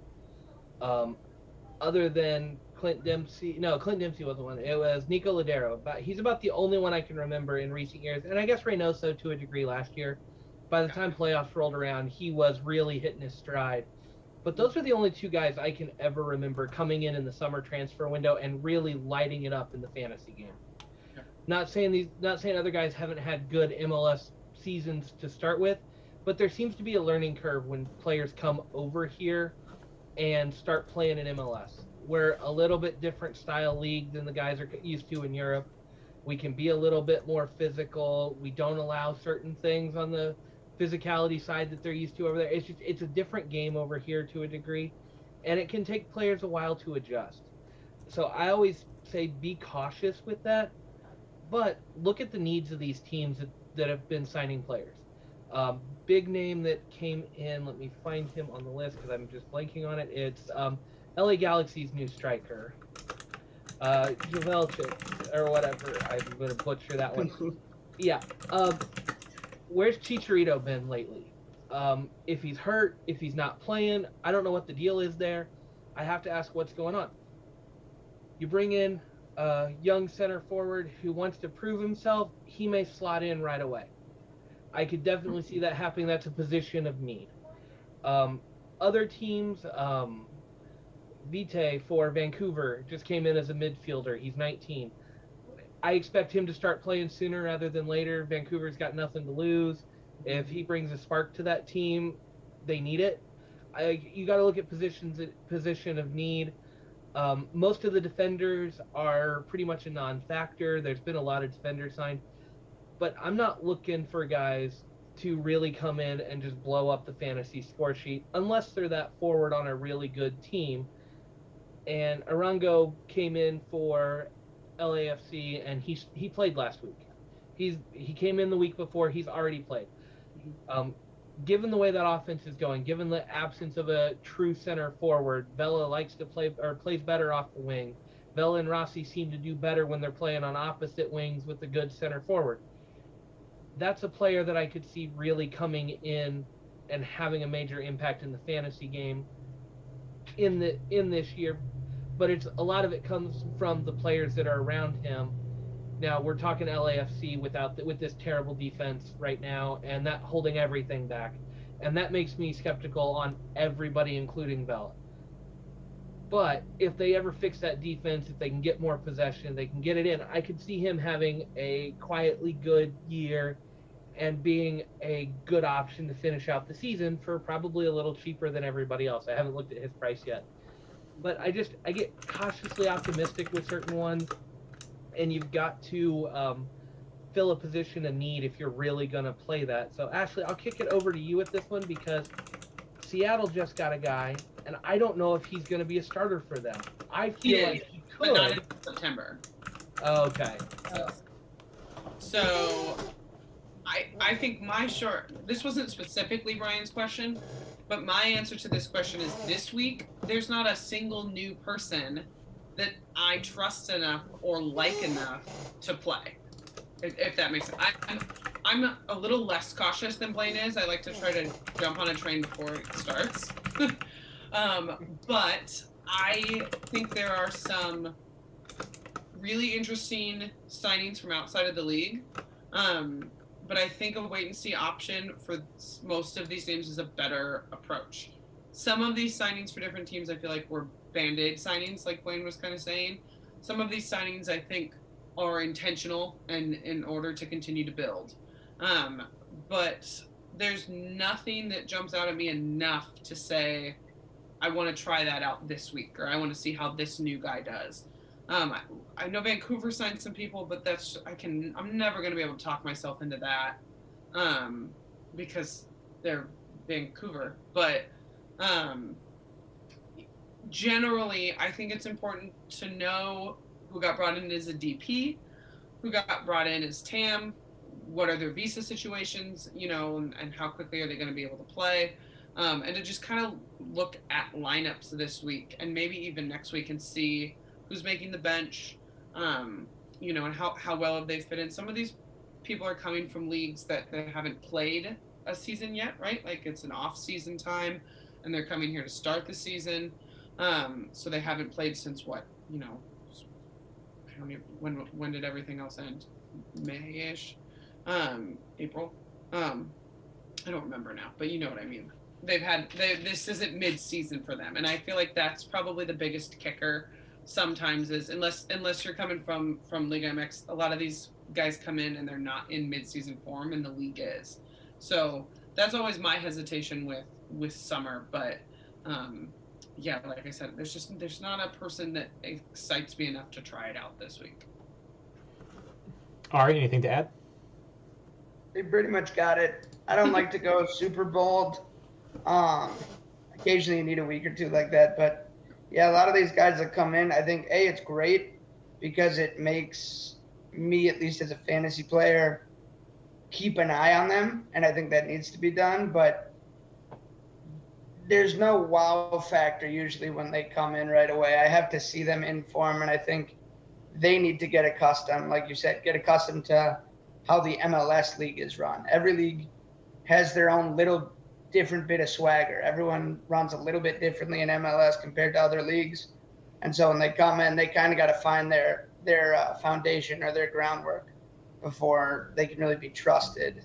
Other than Clint Dempsey wasn't one. It was Nico Ladero. But he's about the only one I can remember in recent years, and I guess Reynoso to a degree last year. By the time playoffs rolled around, he was really hitting his stride. But those are the only two guys I can ever remember coming in the summer transfer window and really lighting it up in the fantasy game. Yeah. Not saying other guys haven't had good MLS seasons to start with, but there seems to be a learning curve when players come over here and start playing in MLS. We're a little bit different style league than the guys are used to in Europe. We can be a little bit more physical. We don't allow certain things on the physicality side that they're used to over there. It's a different game over here to a degree, and it can take players a while to adjust. So I always say be cautious with that, but look at the needs of these teams that have been signing players. Big name that came in, let me find him on the list because I'm just blanking on it. It's LA Galaxy's new striker, Javelchik, or whatever. I'm going to butcher that one. Yeah. Where's Chicharito been lately? If he's hurt, if he's not playing, I don't know what the deal is there. I have to ask what's going on. You bring in a young center forward who wants to prove himself, he may slot in right away. I could definitely see that happening. That's a position of need. Other teams, Vite for Vancouver just came in as a midfielder. He's 19. I expect him to start playing sooner rather than later. Vancouver's got nothing to lose. If he brings a spark to that team, they need it. You got to look at position of need. Most of the defenders are pretty much a non-factor. There's been a lot of defenders signed. But I'm not looking for guys to really come in and just blow up the fantasy score sheet unless they're that forward on a really good team. And Arango came in for LAFC, and he played last week. He came in the week before. He's already played. Given the way that offense is going, given the absence of a true center forward, Vela likes to play or plays better off the wing. Vela and Rossi seem to do better when they're playing on opposite wings with a good center forward. That's a player that I could see really coming in and having a major impact in the fantasy game in this year. But a lot of it comes from the players that are around him. Now we're talking LAFC with this terrible defense right now, and that holding everything back, and that makes me skeptical on everybody, including Vela. But if they ever fix that defense, if they can get more possession, they can get it in. I could see him having a quietly good year and being a good option to finish out the season for probably a little cheaper than everybody else. I haven't looked at his price yet. But I get cautiously optimistic with certain ones, and you've got to fill a position of need if you're really going to play that. So, Ashley, I'll kick it over to you with this one because Seattle just got a guy, and I don't know if he's going to be a starter for them. I feel like he could. But not in September. Okay. So I think this wasn't specifically Brian's question, but my answer to this question is this week, there's not a single new person that I trust enough or like enough to play, if that makes sense. I'm a little less cautious than Blaine is. I like to try to jump on a train before it starts. But I think there are some really interesting signings from outside of the league. But I think a wait-and-see option for most of these names is a better approach. Some of these signings for different teams I feel like were Band-Aid signings, like Blaine was kind of saying. some of these signings I think are intentional and in order to continue to build. But there's nothing that jumps out at me enough to say I want to try that out this week, or I want to see how this new guy does. I know Vancouver signed some people, but I'm never going to be able to talk myself into that because they're Vancouver. But generally, I think it's important to know who got brought in as a DP, who got brought in as TAM, what are their visa situations, and how quickly are they going to be able to play, and to just kind of look at lineups this week and maybe even next week and see who's making the bench, and how well have they fit in. Some of these people are coming from leagues that they haven't played a season yet, right? Like it's an off-season time, and they're coming here to start the season, so they haven't played since what, when did everything else end? May-ish? April? I don't remember now, but you know what I mean. This isn't mid-season for them, and I feel like that's probably the biggest kicker sometimes is unless you're coming from Liga MX, a lot of these guys come in and they're not in mid-season form, and the league is. So that's always my hesitation with summer, but yeah, like I said, there's not a person that excites me enough to try it out this week. Ari, anything to add? They pretty much got it. I don't like to go super bold. Occasionally you need a week or two like that, but yeah, a lot of these guys that come in, I think it's great because it makes me, at least as a fantasy player, keep an eye on them, and I think that needs to be done. But there's no wow factor usually when they come in right away. I have to see them in form, and I think they need to get accustomed, like you said, to how the MLS league is run. Every league has their own little different bit of swagger. Everyone runs a little bit differently in MLS compared to other leagues. And so when they come in, they kind of got to find their foundation or their groundwork before they can really be trusted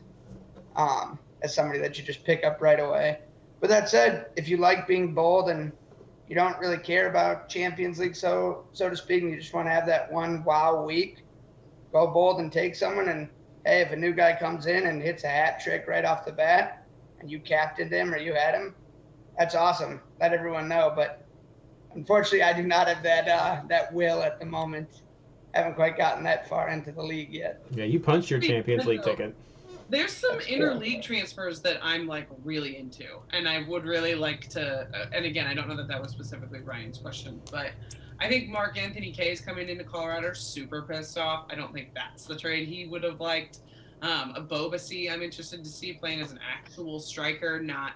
as somebody that you just pick up right away. But that said, if you like being bold and you don't really care about Champions League, so to speak, and you just want to have that one wow week, go bold and take someone. And hey, if a new guy comes in and hits a hat trick right off the bat and you captained him or you had him, that's awesome. Let everyone know. But unfortunately, I do not have that will at the moment. Haven't quite gotten that far into the league yet. Yeah, you punched your Champions League ticket. There's some interleague transfers that I'm like really into, and I would really like to. And again, I don't know that was specifically Ryan's question, but I think Mark Anthony K is coming into Colorado super pissed off. I don't think that's the trade he would have liked. A Bobasi, I'm interested to see playing as an actual striker, not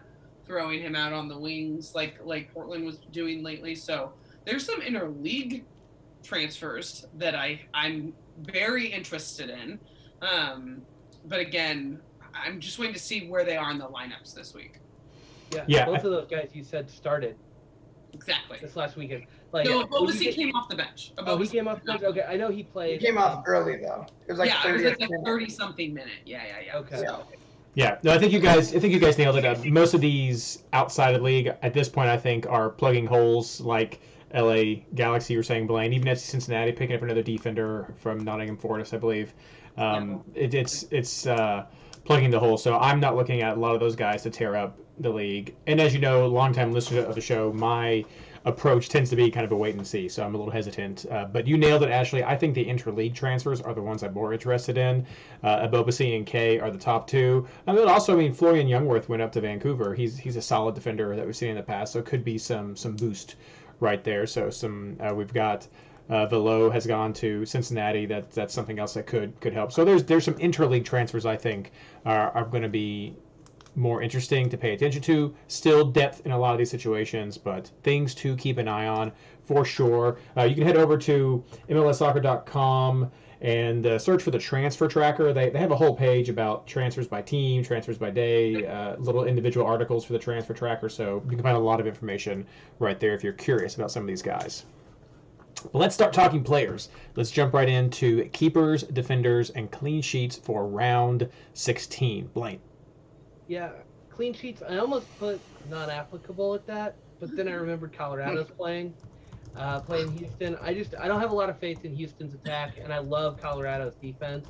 throwing him out on the wings like Portland was doing lately. So there's some interleague transfers that I'm very interested in. But again, I'm just waiting to see where they are in the lineups this week. Yeah. Both of those guys you said started. Exactly. This last weekend. No, Bobasi came off the bench. He came off the bench? Okay, I know he played. He came off early, though. It was like it was like a 30-something minute. Yeah. Okay. Yeah, no, I think you guys nailed it. Most of these outside of the league at this point, I think, are plugging holes like LA Galaxy, you were saying, Blaine. Even at Cincinnati, picking up another defender from Nottingham Forest, I believe. It's plugging the hole. So I'm not looking at a lot of those guys to tear up the league. And as you know, longtime listener of the show, my approach tends to be kind of a wait and see. So I'm a little hesitant. But you nailed it, Ashley. I think the interleague transfers are the ones I'm more interested in. Abobasi and K are the top two. Florian Youngworth went up to Vancouver. He's a solid defender that we've seen in the past. So it could be some boost right there. So we've got Velo has gone to Cincinnati. That's something else that could help. So there's some interleague transfers I think are going to be more interesting to pay attention to. Still depth in a lot of these situations, but things to keep an eye on for sure. You can head over to MLSsoccer.com and search for the transfer tracker. They have a whole page about transfers by team, transfers by day, little individual articles for the transfer tracker. So you can find a lot of information right there if you're curious about some of these guys. But let's start talking players. Let's jump right into keepers, defenders, and clean sheets for round 16. Blaine. Yeah, clean sheets. I almost put non-applicable at that, but then I remembered Colorado's playing. playing Houston. I don't have a lot of faith in Houston's attack, and I love Colorado's defense.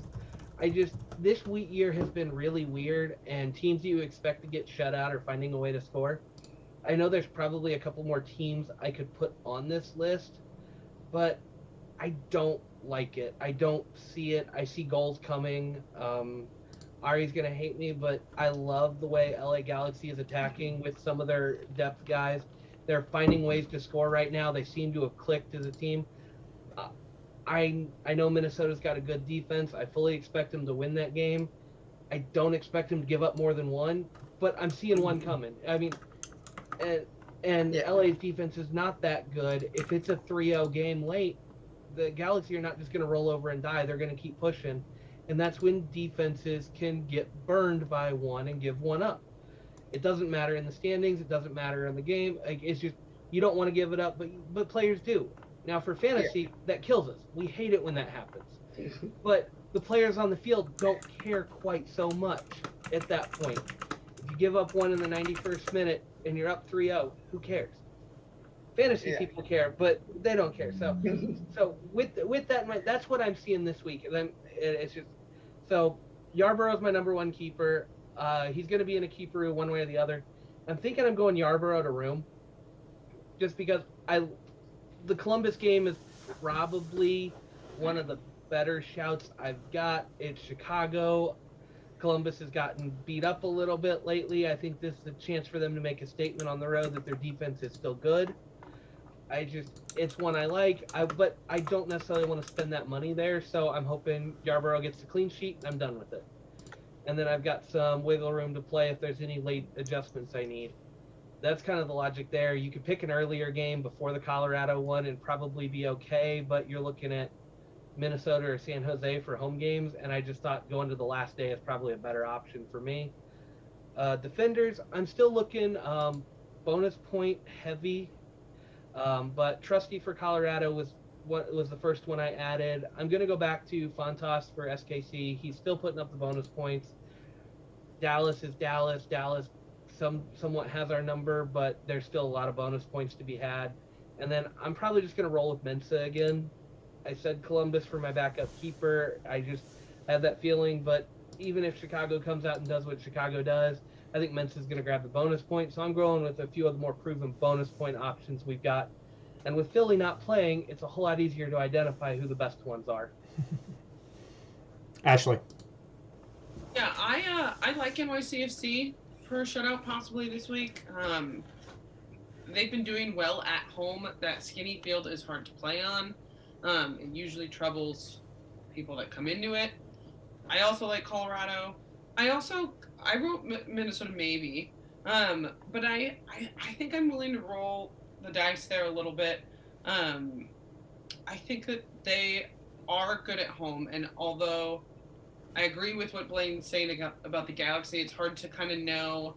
This year has been really weird, and teams that you expect to get shut out are finding a way to score. I know there's probably a couple more teams I could put on this list, but I don't like it. I don't see it. I see goals coming. Ari's going to hate me, but I love the way LA Galaxy is attacking with some of their depth guys. They're finding ways to score right now. They seem to have clicked as a team. I know Minnesota's got a good defense. I fully expect them to win that game. I don't expect them to give up more than one, but I'm seeing one coming. I mean, and LA's defense is not that good. If it's a 3-0 game late, the Galaxy are not just going to roll over and die. They're going to keep pushing. And that's when defenses can get burned by one and give one up. It doesn't matter in the standings. It doesn't matter in the game. It's just you don't want to give it up, but players do. Now, for fantasy, that kills us. We hate it when that happens. But the players on the field don't care quite so much at that point. If you give up one in the 91st minute and you're up 3-0, who cares? Fantasy people care, but they don't care. So with that in mind, that's what I'm seeing this week. And it's just so Yarborough's my number one keeper. He's going to be in a keeper one way or the other. I'm thinking I'm going Yarborough to room, just because the Columbus game is probably one of the better shouts I've got. It's Chicago. Columbus has gotten beat up a little bit lately. I think this is a chance for them to make a statement on the road that their defense is still good. It's one I like, but I don't necessarily want to spend that money there, so I'm hoping Yarborough gets the clean sheet, and I'm done with it. And then I've got some wiggle room to play if there's any late adjustments I need. That's kind of the logic there. You could pick an earlier game before the Colorado one and probably be okay, but you're looking at Minnesota or San Jose for home games, and I just thought going to the last day is probably a better option for me. Defenders, I'm still looking bonus point heavy, but Trusty for Colorado was the first one I added. I'm going to go back to Fontas for SKC. He's still putting up the bonus points. Dallas is Dallas. Dallas somewhat has our number, but there's still a lot of bonus points to be had. And then I'm probably just going to roll with Mensa again. I said Columbus for my backup keeper. I just have that feeling, but even if Chicago comes out and does what Chicago does, I think Mensa's going to grab the bonus point. So I'm going with a few of the more proven bonus point options we've got. And with Philly not playing, it's a whole lot easier to identify who the best ones are. Ashley. Yeah, I like NYCFC for a shutout possibly this week. They've been doing well at home. That skinny field is hard to play on. It usually troubles people that come into it. I also like Colorado. I wrote Minnesota maybe, but I think I'm willing to roll the dice there a little bit. I think that they are good at home, and although I agree with what Blaine's saying about the Galaxy, it's hard to kind of know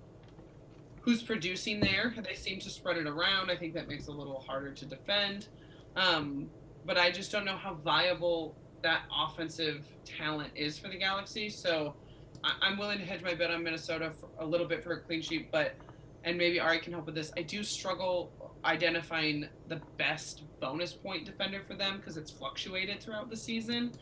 who's producing there. They seem to spread it around. I think that makes it a little harder to defend. But I just don't know how viable that offensive talent is for the Galaxy. So I'm willing to hedge my bet on Minnesota for a little bit for a clean sheet, and maybe Ari can help with this. I do struggle identifying the best bonus point defender for them because it's fluctuated throughout the season.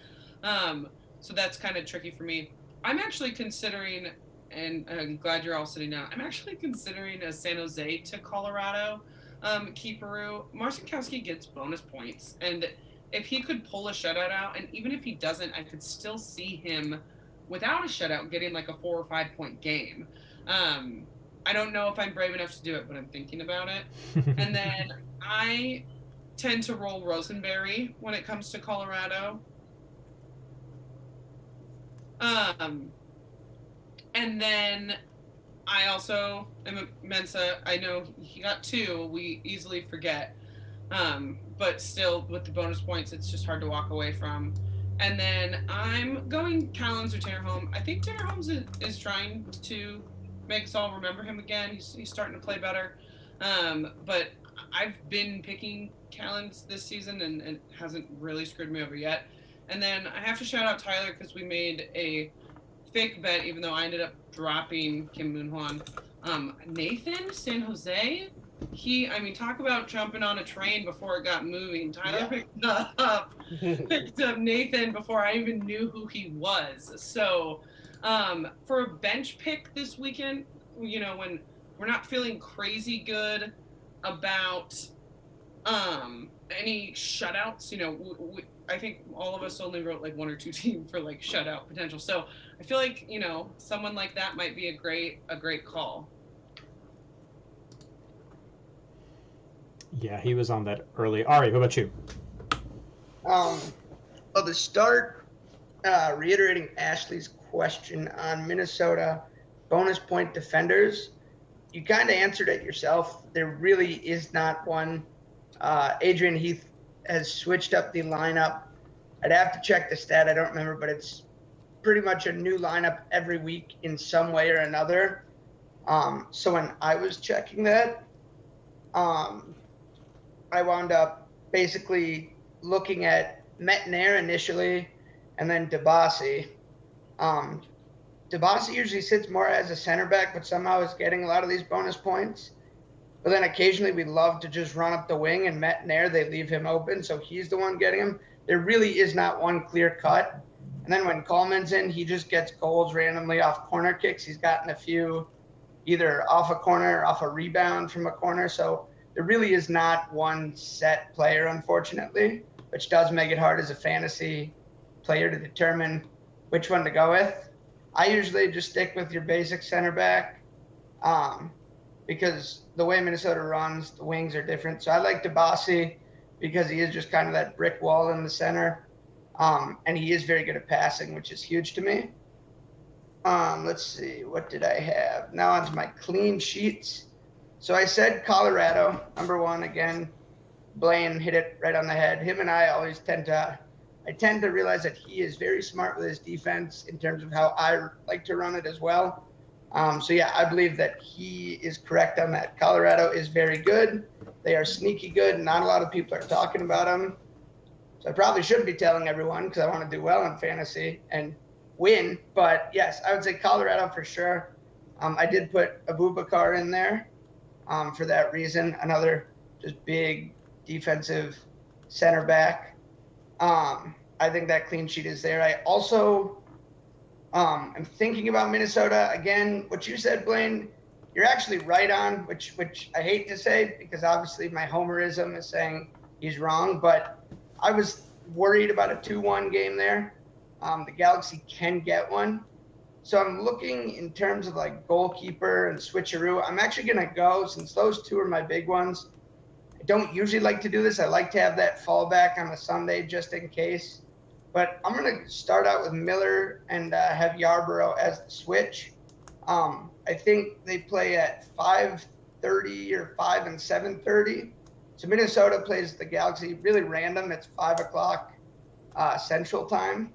So that's kind of tricky for me. I'm actually considering, and I'm glad you're all sitting down, I'm actually considering a San Jose to Colorado keeperoo. Marcinkowski gets bonus points, and if he could pull a shutout out, and even if he doesn't, I could still see him without a shutout getting like a 4 or 5 point game. I don't know if I'm brave enough to do it, but I'm thinking about it. And then I tend to roll Rosenberry when it comes to Colorado. And then I also am a Mensa. I know he got 2. We easily forget. But still, with the bonus points, it's just hard to walk away from. And then I'm going Callens or Tinnerholm. I think Tinnerholm is trying to make us all remember him again. He's starting to play better. But I've been picking Callens this season, and it hasn't really screwed me over yet. And then I have to shout out Tyler because we made a fake bet, even though I ended up dropping Kim Moon-Hwan. Nathan, San Jose, talk about jumping on a train before it got moving. Tyler picked up Nathan before I even knew who he was. So for a bench pick this weekend, when we're not feeling crazy good about any shutouts, I think all of us only wrote like one or two teams for like shutout potential. So I feel like, someone like that might be a great call. Yeah, he was on that early. Ari, what about you? Well, to start, reiterating Ashley's question on Minnesota bonus point defenders, you kind of answered it yourself. There really is not one. Adrian Heath has switched up the lineup. I'd have to check the stat. I don't remember, but it's pretty much a new lineup every week in some way or another. So when I was checking that, I wound up basically looking at Metnair initially and then Dabasi. Dabasi usually sits more as a center back, but somehow is getting a lot of these bonus points. But then occasionally we love to just run up the wing, and Metnair, they leave him open, so he's the one getting him. There really is not one clear cut. And then when Coleman's in, he just gets goals randomly off corner kicks. He's gotten a few either off a corner, off a rebound from a corner. So there really is not one set player, unfortunately, which does make it hard as a fantasy player to determine which one to go with. I usually just stick with your basic center back because the way Minnesota runs, the wings are different. So I like Dabasi because he is just kind of that brick wall in the center. And he is very good at passing, which is huge to me. Let's see, what did I have? Now onto my clean sheets. So I said Colorado, number one. Again, Blaine hit it right on the head. Him and I always tend to realize that he is very smart with his defense in terms of how I like to run it as well. So yeah, I believe that he is correct on that. Colorado is very good. They are sneaky good. Not a lot of people are talking about them. So I probably shouldn't be telling everyone because I want to do well in fantasy and win. But yes, I would say Colorado for sure. I did put Abubakar in there for that reason. Another just big defensive center back. I think that clean sheet is there. I also am thinking about Minnesota. Again, what you said, Blaine, you're actually right on, which I hate to say because obviously my homerism is saying he's wrong, but I was worried about a 2-1 game there. The Galaxy can get one. So I'm looking in terms of like goalkeeper and switcheroo. I'm actually going to go, since those two are my big ones. I don't usually like to do this. I like to have that fallback on a Sunday just in case. But I'm going to start out with Miller and have Yarborough as the switch. I think they play at 5:30 or 5 and 7:30. So Minnesota plays the Galaxy really random. It's 5 o'clock Central Time.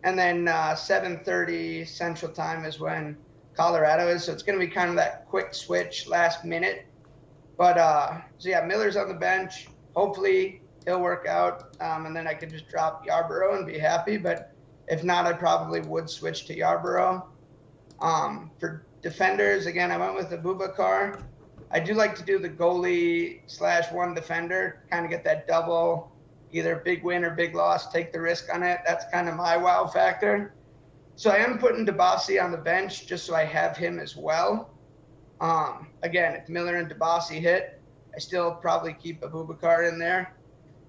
And then 7:30 Central Time is when Colorado is. So it's going to be kind of that quick switch last minute. But so yeah, Miller's on the bench. Hopefully he'll work out. And then I could just drop Yarborough and be happy. But if not, I probably would switch to Yarborough. For defenders, again, I went with Abubakar. I do like to do the goalie/one defender, kind of get that double, either big win or big loss, take the risk on it. That's kind of my wow factor. So I am putting Dabasi on the bench just so I have him as well. Again, if Miller and Dabasi hit, I still probably keep Abubakar in there.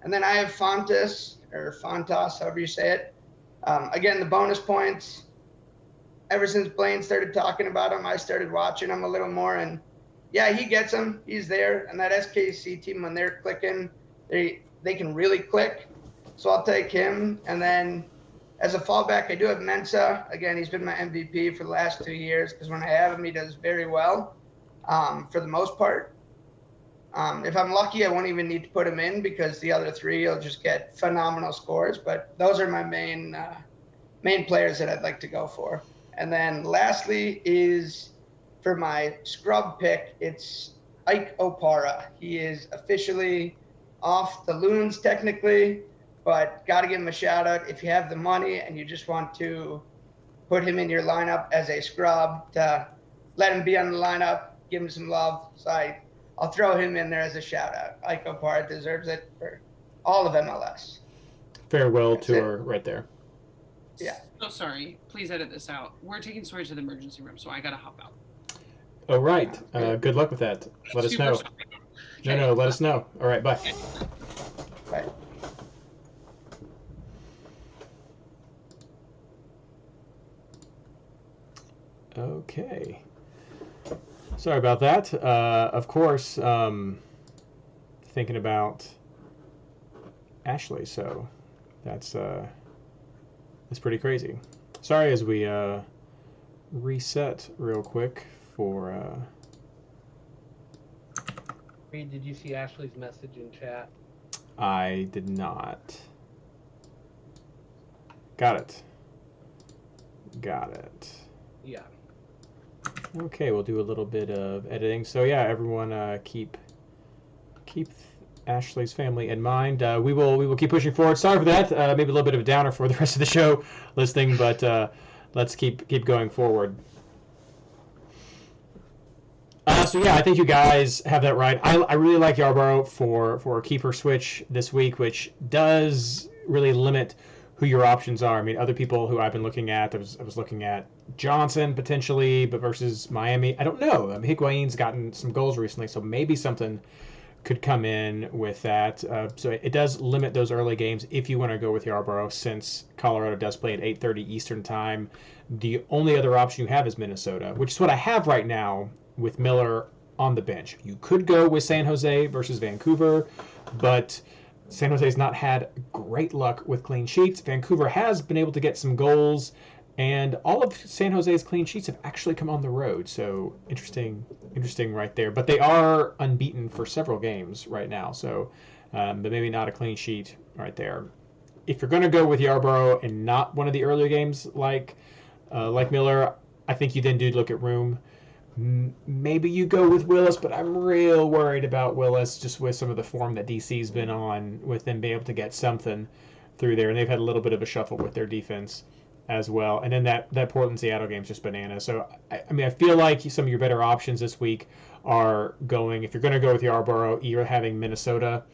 And then I have Fontas, however you say it. Again, the bonus points. Ever since Blaine started talking about him, I started watching him a little more. And yeah, he gets them. He's there. And that SKC team, when they're clicking, they can really click. So I'll take him. And then as a fallback, I do have Mensah. Again, he's been my MVP for the last 2 years because when I have him, he does very well for the most part. If I'm lucky, I won't even need to put him in because the other three will just get phenomenal scores. But those are my main players that I'd like to go for. And then lastly is for my scrub pick, it's Ike Opara. He is officially off the loons technically, but got to give him a shout out. If you have the money and you just want to put him in your lineup as a scrub, to let him be on the lineup, give him some love. So I I'll throw him in there as a shout out. Iko Parra deserves it for all of MLS. Farewell That's tour right there. Yeah. Oh, sorry. Please edit this out. We're taking Sawyer to the emergency room, so I gotta hop out. Oh, right. Good luck with that. Let us Super know. sorry. No, let us know. All right, bye. Right. Okay. Sorry about that. Of course, thinking about Ashley, so that's pretty crazy. Sorry, as we reset real quick for. Reed, did you see Ashley's message in chat? I did not. Got it. Yeah. Okay, we'll do a little bit of editing. So yeah, everyone, keep Ashley's family in mind. We will keep pushing forward. Sorry for that. Maybe a little bit of a downer for the rest of the show listening, but let's keep going forward. So yeah, I think you guys have that right. I really like Yarborough for a keeper switch this week, which does really limit who your options are. I mean, other people who I've been looking at, I was looking at Johnson potentially, but versus Miami, I don't know. I mean, Higuain's gotten some goals recently, so maybe something could come in with that. So it does limit those early games if you want to go with Yarborough, since Colorado does play at 8:30 Eastern time. The only other option you have is Minnesota, which is what I have right now with Miller on the bench. You could go with San Jose versus Vancouver, but San Jose's not had great luck with clean sheets. Vancouver has been able to get some goals, and all of San Jose's clean sheets have actually come on the road. So interesting right there. But they are unbeaten for several games right now. So, but maybe not a clean sheet right there. If you're going to go with Yarborough and not one of the earlier games like Miller, I think you then do look at Room. Maybe you go with Willis, but I'm real worried about Willis just with some of the form that DC's been on, with them being able to get something through there. And they've had a little bit of a shuffle with their defense as well. And then that Portland-Seattle game is just bananas. So, I mean, I feel like some of your better options this week are going, if you're going to go with Yarborough, either having Minnesota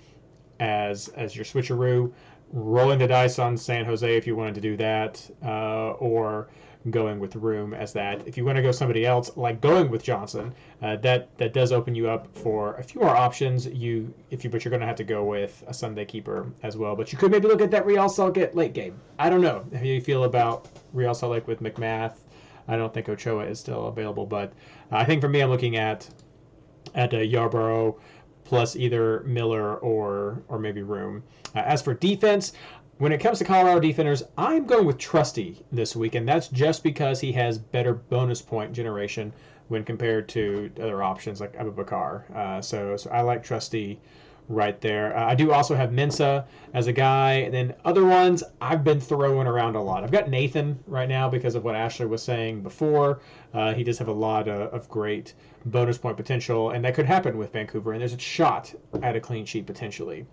as your switcheroo, rolling the dice on San Jose if you wanted to do that, or going with Room as that. If you want to go somebody else, like going with Johnson, that does open you up for a few more options. But you're going to have to go with a Sunday keeper as well. But you could maybe look at that Real Salt Lake late game. I don't know how you feel about Real Salt Lake with McMath. I don't think Ochoa is still available, but I think for me, I'm looking at Yarborough plus either Miller or maybe Room. As for defense, when it comes to Colorado defenders, I'm going with Trusty this week, and that's just because he has better bonus point generation when compared to other options like Abubakar. So I like Trusty right there. I do also have Mensah as a guy, and then other ones I've been throwing around a lot. I've got Nathan right now because of what Ashley was saying before. He does have a lot of great bonus point potential, and that could happen with Vancouver, and there's a shot at a clean sheet potentially.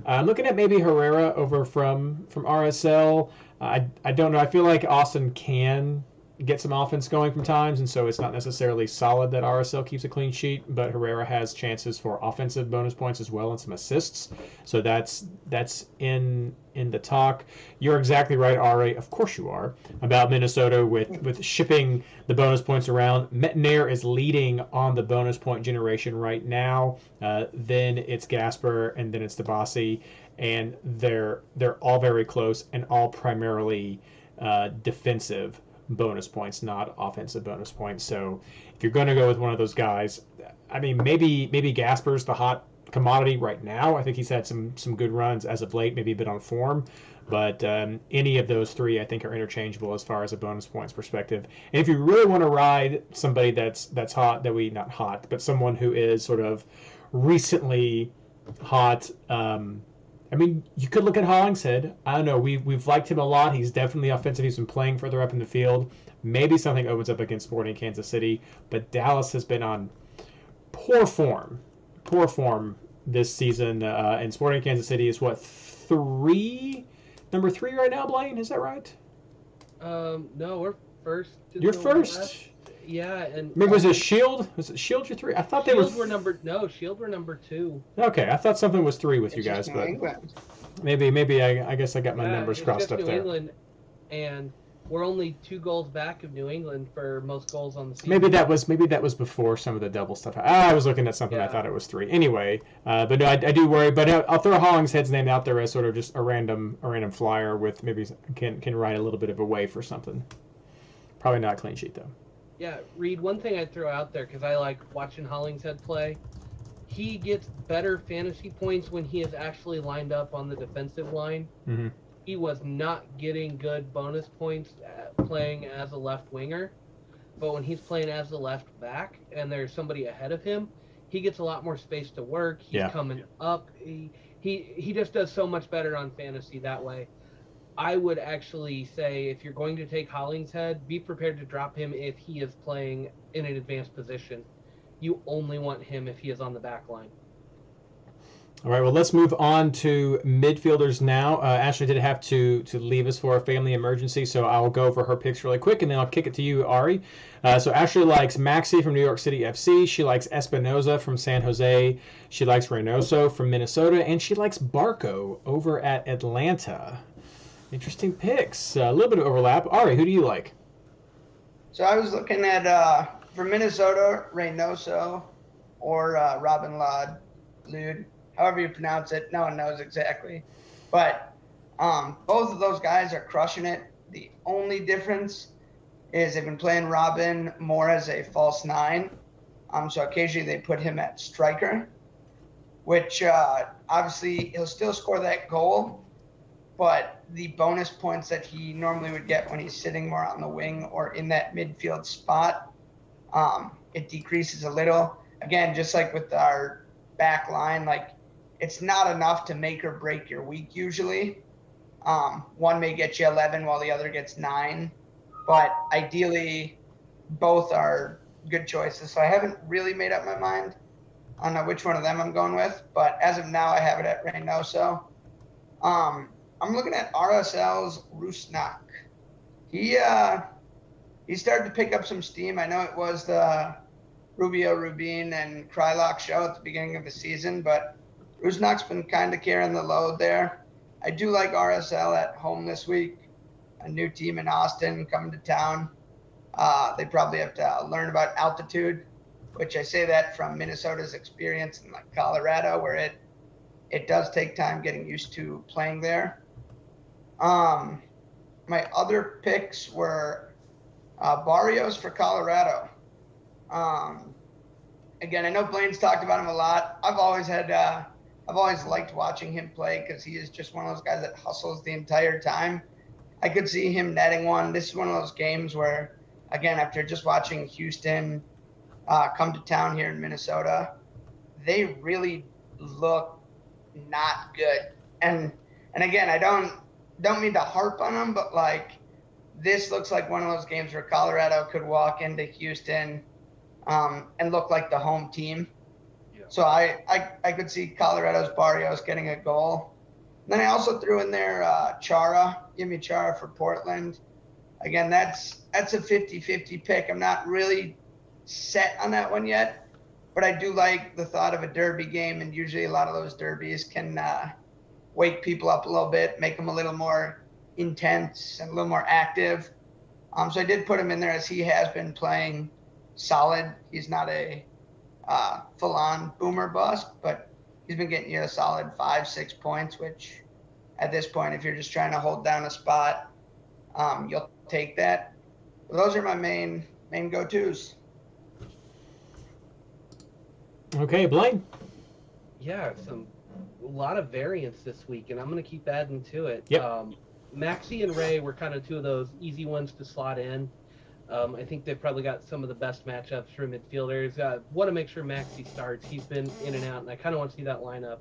I'm looking at maybe Herrera over from RSL. I don't know. I feel like Austin can get some offense going from times, and so it's not necessarily solid that RSL keeps a clean sheet, but Herrera has chances for offensive bonus points as well and some assists. So that's in the talk. You're exactly right, Ari. Of course you are, about Minnesota with shipping the bonus points around. Metnair is leading on the bonus point generation right now. Then it's Gasper, and then it's Dabasi, and they're all very close and all primarily defensive bonus points, not offensive bonus points. So if you're going to go with one of those guys, I mean, maybe Gasper's the hot commodity right now. I think he's had some good runs as of late, maybe a bit on form, but any of those three I think are interchangeable as far as a bonus points perspective. And if you really want to ride somebody that's hot, not hot, but someone who is sort of recently hot, I mean, you could look at Hollingshead. I don't know. We've liked him a lot. He's definitely offensive. He's been playing further up in the field. Maybe something opens up against Sporting Kansas City. But Dallas has been on poor form this season. And Sporting Kansas City is what, number 3 right now, Blaine? Is that right? No, we're first. You're first. Yeah, and Maybe was it Shield? Was it Shield your 3? I thought they Shield were number Shield were number 2. Okay, I thought something was 3 with It's you just guys, New but England. maybe I guess I got my Yeah, numbers it's crossed just up New there. England, and we're only 2 goals back of New England for most goals on the season. Maybe that was before some of the double stuff. I was looking at something. I Yeah. thought it was 3. Anyway, but no, I do worry. But I'll throw Hollingshead's name out there as sort of just a random flyer with maybe can write a little bit of a way for something. Probably not a clean sheet though. Yeah, Reed, one thing I'd throw out there, because I like watching Hollingshead play, he gets better fantasy points when he is actually lined up on the defensive line. Mm-hmm. He was not getting good bonus points playing as a left winger, but when he's playing as a left back and there's somebody ahead of him, he gets a lot more space to work. He's coming up. He just does so much better on fantasy that way. I would actually say if you're going to take Hollingshead, be prepared to drop him if he is playing in an advanced position. You only want him if he is on the back line. All right, well, let's move on to midfielders now. Ashley did have to leave us for a family emergency, so I'll go over her picks really quick, and then I'll kick it to you, Ari. So Ashley likes Maxi from New York City FC. She likes Espinoza from San Jose. She likes Reynoso from Minnesota, and she likes Barco over at Atlanta. Interesting picks. A little bit of overlap. Ari, who do you like? So I was looking at, for Minnesota, Reynoso or Robin Lude, however you pronounce it. No one knows exactly. But both of those guys are crushing it. The only difference is they've been playing Robin more as a false 9. So occasionally they put him at striker, which obviously he'll still score that goal, but the bonus points that he normally would get when he's sitting more on the wing or in that midfield spot, it decreases a little. Again, just like with our back line, like it's not enough to make or break your week usually. One may get you 11 while the other gets 9, but ideally both are good choices. So I haven't really made up my mind on which one of them I'm going with, but as of now I have it at Reynoso. I'm looking at RSL's Rusnak. He started to pick up some steam. I know it was the Rubio, Rubin, and Krylock show at the beginning of the season, but Rusnak's been kind of carrying the load there. I do like RSL at home this week. A new team in Austin coming to town. They probably have to learn about altitude, which I say that from Minnesota's experience in like Colorado, where it does take time getting used to playing there. My other picks were Barrios for Colorado. Again, I know Blaine's talked about him a lot. I've always liked watching him play because he is just one of those guys that hustles the entire time. I could see him netting one. This is one of those games where, again, after just watching Houston come to town here in Minnesota, they really look not good. And again, I don't mean to harp on them, but like this looks like one of those games where Colorado could walk into Houston and look like the home team. Yeah. So I could see Colorado's Barrios getting a goal. And then I also threw in there Chara. Give me Chara for Portland. Again, that's a 50-50 pick. I'm not really set on that one yet, but I do like the thought of a derby game, and usually a lot of those derbies can wake people up a little bit, make them a little more intense and a little more active. So I did put him in there as he has been playing solid. He's not a full-on boomer bust, but he's been getting you a solid 5-6 points, which at this point, if you're just trying to hold down a spot, you'll take that. But those are my main go-tos. Okay, Blaine. Yeah, a lot of variance this week, and I'm going to keep adding to it. Yep. Maxi and Ray were kind of two of those easy ones to slot in. I think they've probably got some of the best matchups for midfielders. Want to make sure Maxi starts. He's been in and out, and I kind of want to see that lineup.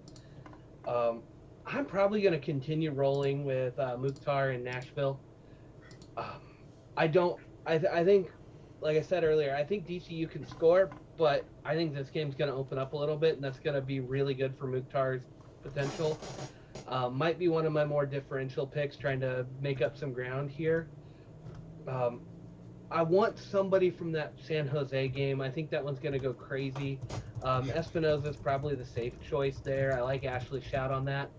I'm probably going to continue rolling with Mukhtar in Nashville. I think, like I said earlier, I think DCU can score, but I think this game's going to open up a little bit, and that's going to be really good for Mukhtar's potential. Might be one of my more differential picks, trying to make up some ground here. I want somebody from that San Jose game. I think that one's going to go crazy. Espinoza's probably the safe choice there. I like Ashley Shout on that.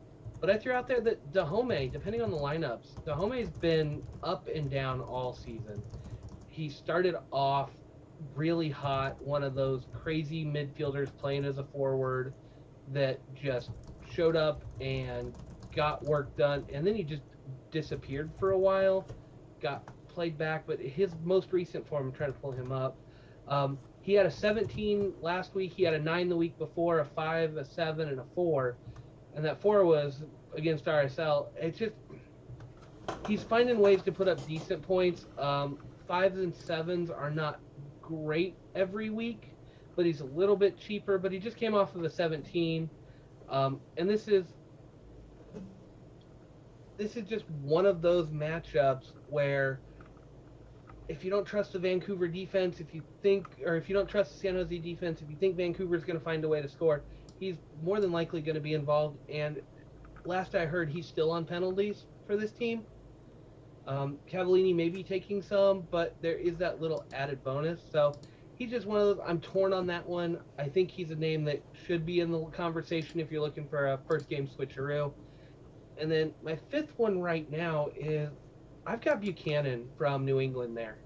But I threw out there that Dahomey, depending on the lineups, Dahomey's been up and down all season. He started off really hot, one of those crazy midfielders playing as a forward that just showed up and got work done, and then he just disappeared for a while, got played back, but his most recent form, I'm trying to pull him up, he had a 17 last week, he had a 9 the week before, a 5, a 7, and a 4, and that 4 was against RSL. It's just, he's finding ways to put up decent points. 5s and 7s are not great every week, but he's a little bit cheaper, but he just came off of a 17, and this is just one of those matchups where if you don't trust the Vancouver defense, if you don't trust the San Jose defense, if you think Vancouver's going to find a way to score, he's more than likely going to be involved. And last I heard, he's still on penalties for this team. Cavallini may be taking some, but there is that little added bonus. So he's just one of those. I'm torn on that one. I think he's a name that should be in the conversation if you're looking for a first game switcheroo. And then my fifth one right now is I've got Buchanan from New England there.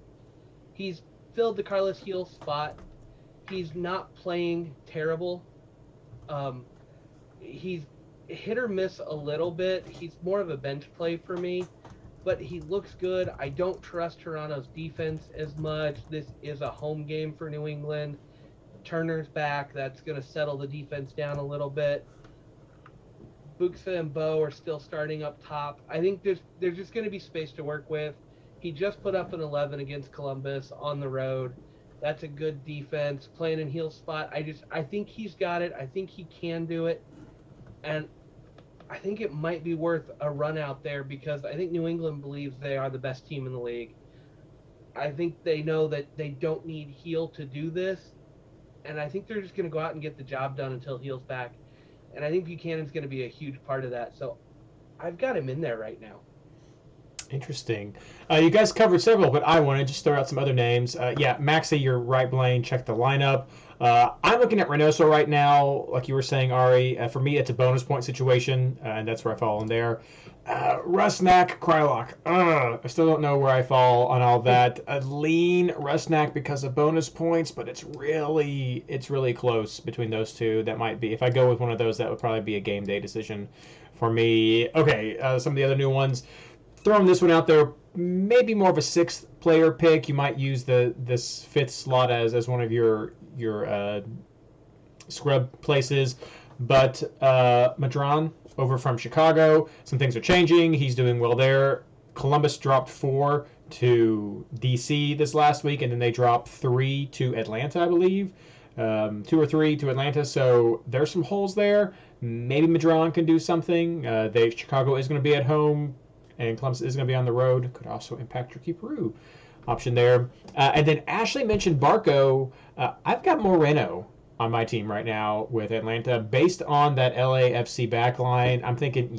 He's filled the Carlos Heel spot. He's not playing terrible. He's hit or miss a little bit. He's more of a bench play for me, but he looks good. I don't trust Toronto's defense as much. This is a home game for New England. Turner's back. That's going to settle the defense down a little bit. Buxa and Bo are still starting up top. I think there's just going to be space to work with. He just put up an 11 against Columbus on the road. That's a good defense. Playing in heel spot. I think he's got it. I think he can do it. And I think it might be worth a run out there because I think New England believes they are the best team in the league. I think they know that they don't need Heel to do this. And I think they're just going to go out and get the job done until Heel's back. And I think Buchanan's going to be a huge part of that. So I've got him in there right now. Interesting. You guys covered several, but I want to just throw out some other names. Maxey, you're right, Blaine. Check the lineup. I'm looking at Reynoso right now, like you were saying, Ari. For me, it's a bonus point situation, and that's where I fall in there. Rusnak, Krylock. I still don't know where I fall on all that. Lean Rusnak because of bonus points, but it's really close between those two. That might be, if I go with one of those, that would probably be a game day decision for me. Okay, some of the other new ones. Throwing this one out there, maybe more of a sixth player pick. You might use this fifth slot as one of your scrub places. But Madron over from Chicago, some things are changing. He's doing well there. Columbus dropped 4 to DC this last week, and then they dropped 3 to Atlanta, I believe. 2 or 3 to Atlanta. So there's some holes there. Maybe Madron can do something. Chicago is going to be at home, and Columbus is going to be on the road. Could also impact your Keeperoo option there. And then Ashley mentioned Barco. I've got Moreno on my team right now with Atlanta. Based on that LAFC backline, I'm thinking,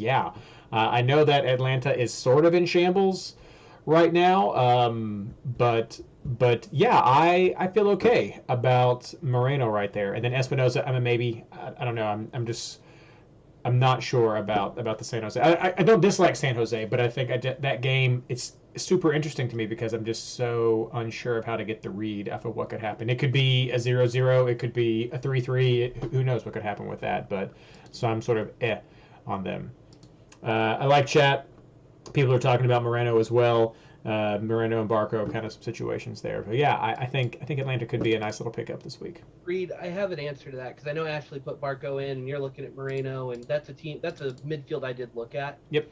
I know that Atlanta is sort of in shambles right now, but I feel okay about Moreno right there. And then Espinoza, I'm a maybe. I don't know. I'm not sure about the San Jose. I don't dislike San Jose, but I think that game, it's super interesting to me because I'm just so unsure of how to get the read off of what could happen. It could be a 0-0. It could be a 3-3. Who knows what could happen with that? But so I'm sort of on them. I like chat. People are talking about Moreno as well. Moreno and Barco, kind of some situations there. But I think Atlanta could be a nice little pickup this week. Reed, I have an answer to that because I know Ashley put Barco in, and you're looking at Moreno, and that's a midfield I did look at. Yep.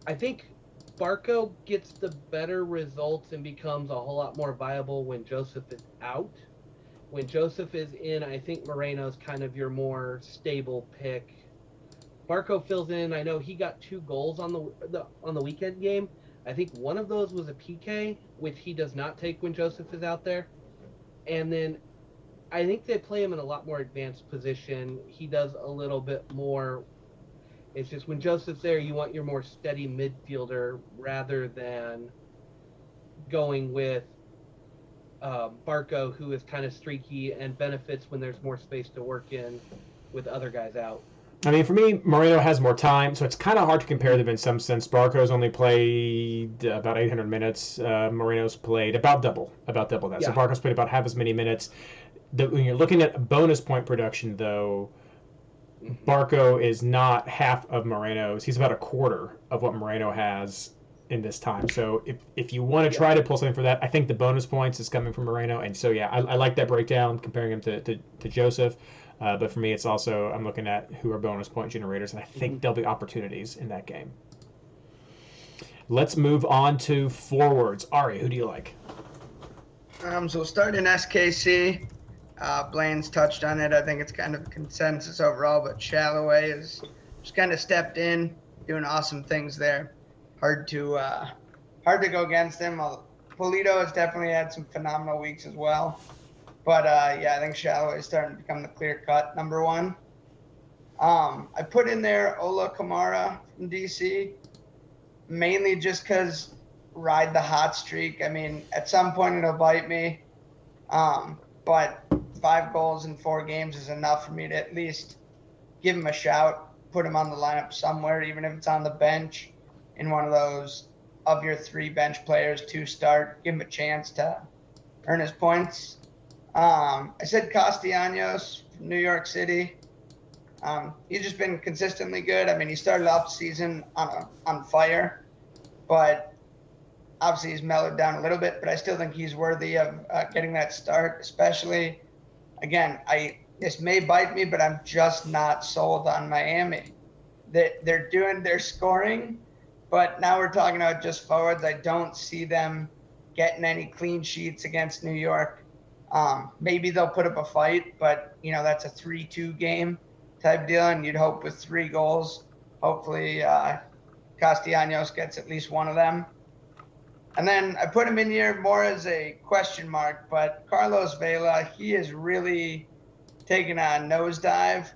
I think Barco gets the better results and becomes a whole lot more viable when Joseph is out. When Joseph is in, I think Moreno's kind of your more stable pick. Barco fills in. I know he got 2 goals on the weekend game. I think one of those was a PK, which he does not take when Joseph is out there. And then I think they play him in a lot more advanced position. He does a little bit more. It's just when Joseph's there, you want your more steady midfielder rather than going with Barco, who is kind of streaky and benefits when there's more space to work in with other guys out. I mean, for me, Moreno has more time, so it's kind of hard to compare them in some sense. Barco's only played about 800 minutes. Moreno's played about double that. Yeah. So Barco's played about half as many minutes. When you're looking at bonus point production, though, Barco is not half of Moreno's. He's about a quarter of what Moreno has in this time. So if you want to try to pull something for that, I think the bonus points is coming from Moreno. And so, yeah, I like that breakdown, comparing him to Joseph. But for me, it's also, I'm looking at who are bonus point generators, and I think there'll be opportunities in that game. Let's move on to forwards. Ari, who do you like? So start in SKC. Blaine's touched on it. I think it's kind of consensus overall, but Shalloway is just kind of stepped in, doing awesome things there. Hard to go against him. Polito has definitely had some phenomenal weeks as well. But, yeah, I think Shalloway is starting to become the clear-cut number one. I put in there Ola Kamara from DC, mainly just because ride the hot streak. I mean, at some point it'll bite me. But 5 goals in 4 games is enough for me to at least give him a shout, put him on the lineup somewhere, even if it's on the bench in one of those of your 3 bench players to start, give him a chance to earn his points. I said Castellanos from New York City. He's just been consistently good. I mean, he started off the season on fire, but obviously he's mellowed down a little bit, but I still think he's worthy of getting that start, especially, again, this may bite me, but I'm just not sold on Miami. They're doing their scoring, but now we're talking about just forwards. I don't see them getting any clean sheets against New York. Maybe they'll put up a fight, but, that's a 3-2 game type deal, and you'd hope with 3 goals, hopefully Castellanos gets at least one of them. And then I put him in here more as a question mark, but Carlos Vela, he is really taking a nosedive.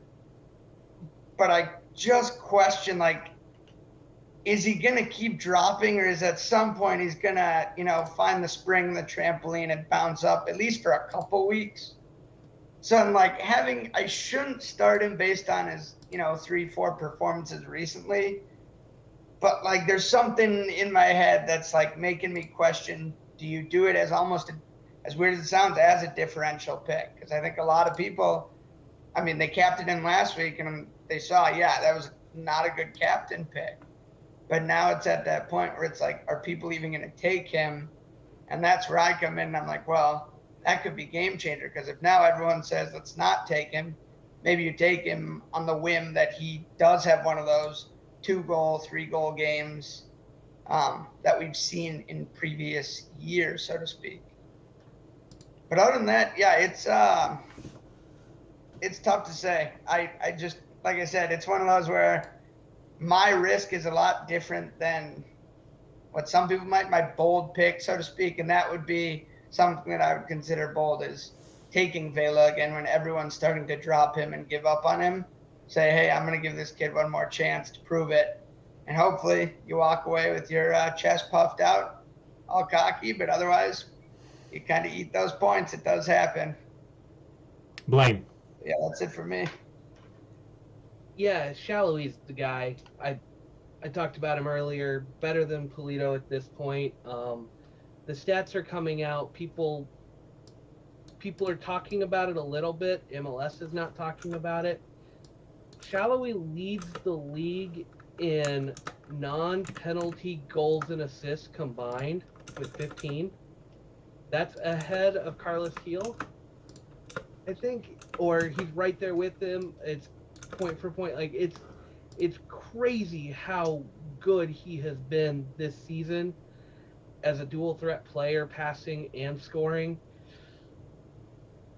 But I just question, is he going to keep dropping, or is at some point he's going to, find the spring, the trampoline, and bounce up at least for a couple weeks? So I'm I shouldn't start him based on his, 3-4 performances recently. But there's something in my head that's making me question, do you do it as almost, as weird as it sounds, as a differential pick? Because I think a lot of people, they captained him last week and they saw, that was not a good captain pick. But now it's at that point where it's are people even going to take him? And that's where I come in and I'm well, that could be game changer, because if now everyone says let's not take him, maybe you take him on the whim that he does have one of those 2-goal, 3-goal games that we've seen in previous years, so to speak. But other than that, it's tough to say. I just, like I said, it's one of those where my risk is a lot different than what some people my bold pick, so to speak, and that would be something that I would consider bold, is taking Vela again when everyone's starting to drop him and give up on him. Say, hey, I'm going to give this kid one more chance to prove it. And hopefully you walk away with your chest puffed out, all cocky, but otherwise you kind of eat those points. It does happen. Blaine. Yeah, that's it for me. Yeah, Shalloway's the guy. I talked about him earlier. Better than Polito at this point. The stats are coming out. People are talking about it a little bit. MLS is not talking about it. Shalloway leads the league in non-penalty goals and assists combined with 15. That's ahead of Carlos Gil, I think, or he's right there with him. It's point for point. It's crazy how good he has been this season as a dual threat player, passing and scoring.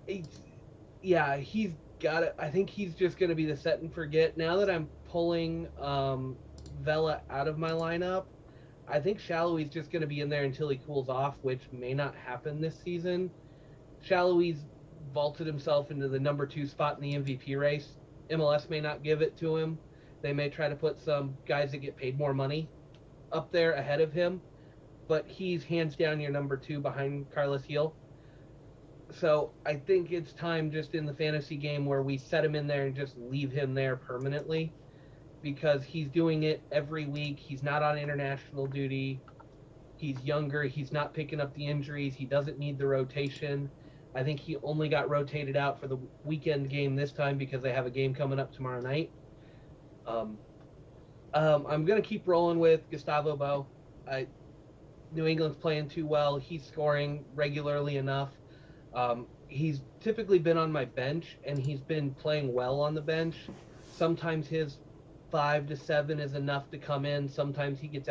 He's got it. I think he's just going to be the set and forget. Now that I'm pulling Vela out of my lineup, I think Shalloway's just going to be in there until he cools off, which may not happen this season. Shalloway's vaulted himself into the number 2 spot in the MVP race. MLS may not give it to him. They may try to put some guys that get paid more money up there ahead of him, but he's hands down your number 2 behind Carlos Gil. So I think it's time just in the fantasy game where we set him in there and just leave him there permanently, because he's doing it every week. He's not on international duty. He's younger. He's not picking up the injuries. He doesn't need the rotation. I think he only got rotated out for the weekend game this time because they have a game coming up tomorrow night. I'm going to keep rolling with Gustavo Bo. New England's playing too well. He's scoring regularly enough. He's typically been on my bench, and he's been playing well on the bench. Sometimes his 5 to 7 is enough to come in. Sometimes he gets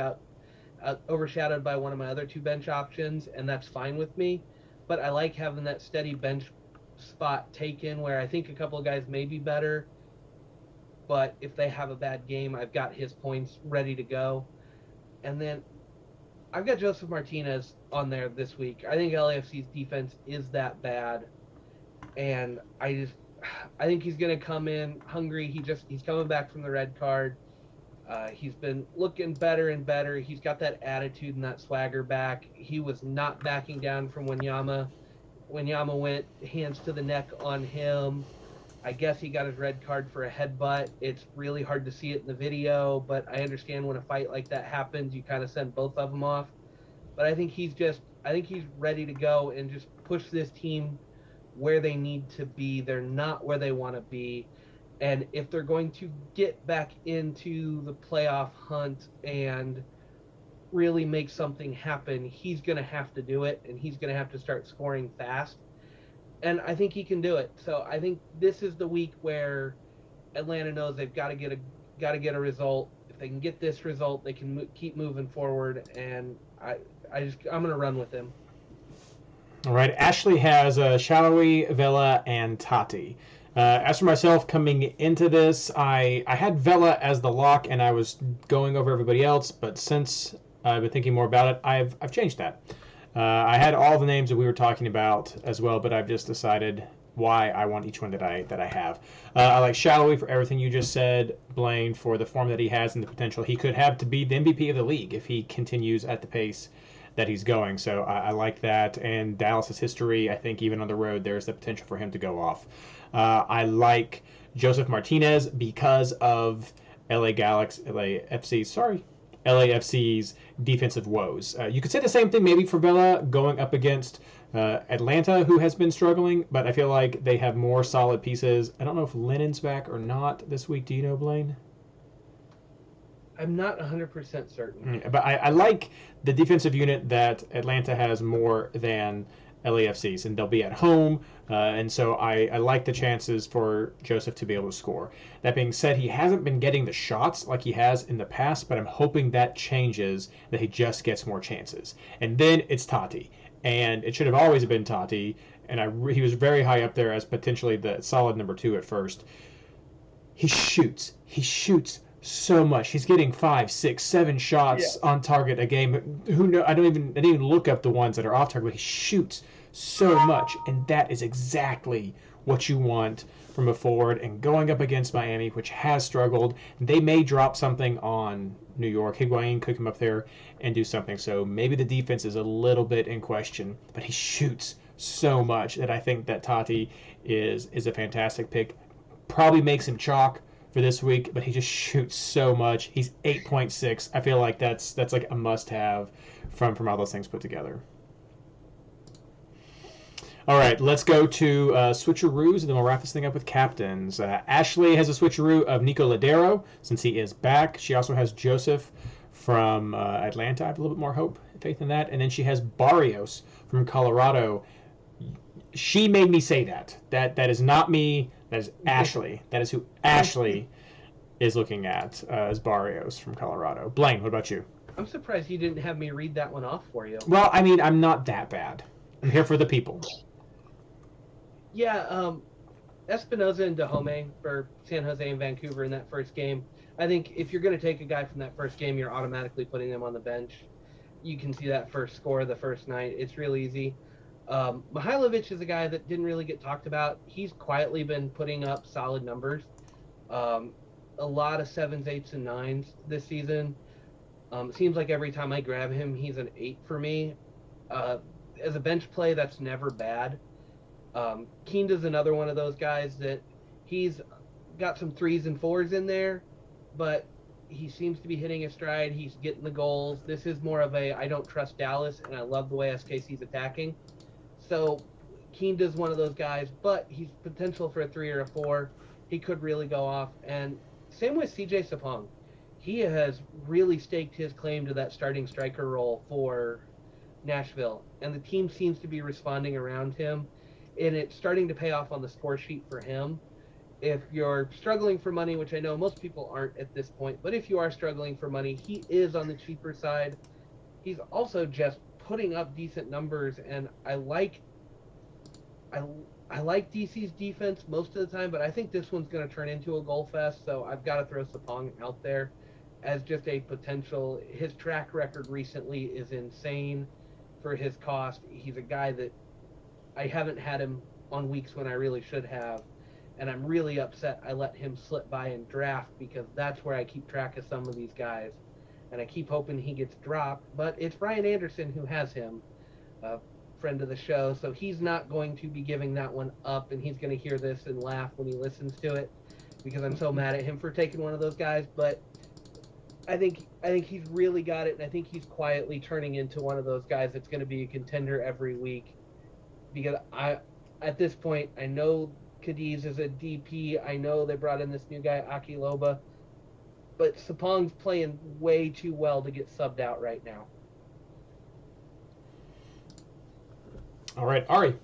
overshadowed by one of my other 2 bench options, and that's fine with me. But I like having that steady bench spot taken where I think a couple of guys may be better, but if they have a bad game, I've got his points ready to go. And then I've got Joseph Martinez on there this week. I think LAFC's defense is that bad, and I think he's going to come in hungry. He's coming back from the red card. He's been looking better and better. He's got that attitude and that swagger back. He was not backing down from when Yama went hands to the neck on him. I guess he got his red card for a headbutt. It's really hard to see it in the video, but I understand when a fight like that happens, you kind of send both of them off. But I think he's ready to go and just push this team where they need to be. They're not where they want to be. And if they're going to get back into the playoff hunt and really make something happen, he's going to have to do it, and he's going to have to start scoring fast. And I think he can do it. So I think this is the week where Atlanta knows they've got to get a result. If they can get this result, they can keep moving forward. And I'm going to run with him. All right. Ashley has Shallowy, Vela, and Tati. As for myself, coming into this, I had Vela as the lock, and I was going over everybody else. But since I've been thinking more about it, I've changed that. I had all the names that we were talking about as well, but I've just decided why I want each one that I have. I like Shallowy for everything you just said, Blaine for the form that he has and the potential he could have to be the MVP of the league if he continues at the pace that he's going. So I like that. And Dallas's history, I think even on the road, there's the potential for him to go off. I like Joseph Martinez because of LAFC's defensive woes. You could say the same thing maybe for Vela going up against Atlanta, who has been struggling, but I feel like they have more solid pieces. I don't know if Lennon's back or not this week. Do you know, Blaine? I'm not 100% certain. But I like the defensive unit that Atlanta has more than LAFC's, and they'll be at home, and so I like the chances for Joseph to be able to score. That being said, he hasn't been getting the shots like he has in the past, but I'm hoping that changes, that he just gets more chances. And then it's Tati, and it should have always been Tati, and he was very high up there as potentially the solid number 2 at first. He shoots so much. He's getting 5, 6, 7 shots on target a game. Who know? I didn't even look up the ones that are off target, but he shoots so much, and that is exactly what you want from a forward. And going up against Miami, which has struggled, they may drop something on New York. Higuain could come up there and do something. So maybe the defense is a little bit in question, but he shoots so much that I think that Tati is a fantastic pick. Probably makes him chalk for this week, but he just shoots so much. He's 8.6. I feel like that's like a must-have from all those things put together. All right, let's go to Switcheroos, and then we'll wrap this thing up with captains. Ashley has a switcheroo of Nico Ladero, since he is back. She also has Joseph from Atlanta. I have a little bit more faith in that. And then she has Barrios from Colorado. She made me say that. That is not me. That is Ashley. That is who Ashley is looking at as Barrios from Colorado. Blaine, what about you? I'm surprised you didn't have me read that one off for you. Well, I mean, I'm not that bad. I'm here for the people. Yeah, Espinoza and Dahomey for San Jose and Vancouver in that first game. I think if you're going to take a guy from that first game, you're automatically putting them on the bench. You can see that first score the first night. It's real easy. Mihailovich is a guy that didn't really get talked about. He's quietly been putting up solid numbers. A lot of 7s, 8s, and 9s this season. It seems like every time I grab him, he's an 8 for me. As a bench play, that's never bad. Kinda's another one of those guys that he's got some 3s and 4s in there, but he seems to be hitting his stride. He's getting the goals. This is more of a I don't trust Dallas, and I love the way SKC's attacking. So Kinda's one of those guys, but he's potential for a 3 or a 4. He could really go off. And same with CJ Sapong. He has really staked his claim to that starting striker role for Nashville, and the team seems to be responding around him, and it's starting to pay off on the score sheet for him. If you're struggling for money, which I know most people aren't at this point, but if you are struggling for money, he is on the cheaper side. He's also just putting up decent numbers, and I like DC's defense most of the time, but I think this one's going to turn into a goal fest, so I've got to throw Sapong out there as just a potential. His track record recently is insane for his cost. He's a guy that I haven't had him on weeks when I really should have, and I'm really upset I let him slip by in draft, because that's where I keep track of some of these guys, and I keep hoping he gets dropped, but it's Brian Anderson who has him, a friend of the show, so he's not going to be giving that one up, and he's going to hear this and laugh when he listens to it, because I'm so mad at him for taking one of those guys. But I think he's really got it, and I think he's quietly turning into one of those guys that's going to be a contender every week, because at this point, I know Cadiz is a DP. I know they brought in this new guy, Aki Loba, but Sapong's playing way too well to get subbed out right now. All right, Ari.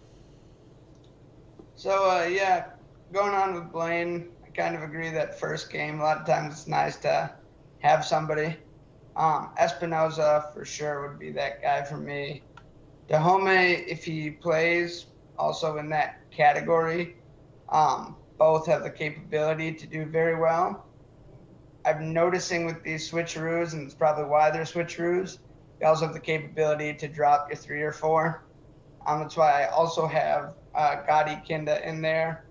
So, yeah, going on with Blaine, I kind of agree that first game, a lot of times it's nice to have somebody. Espinoza, for sure, would be that guy for me. Dahome, if he plays, also in that category. Both have the capability to do very well. I'm noticing with these switcheroos, and it's probably why they're switcheroos, they also have the capability to drop your 3 or 4. That's why I also have Gotti Kinda in there.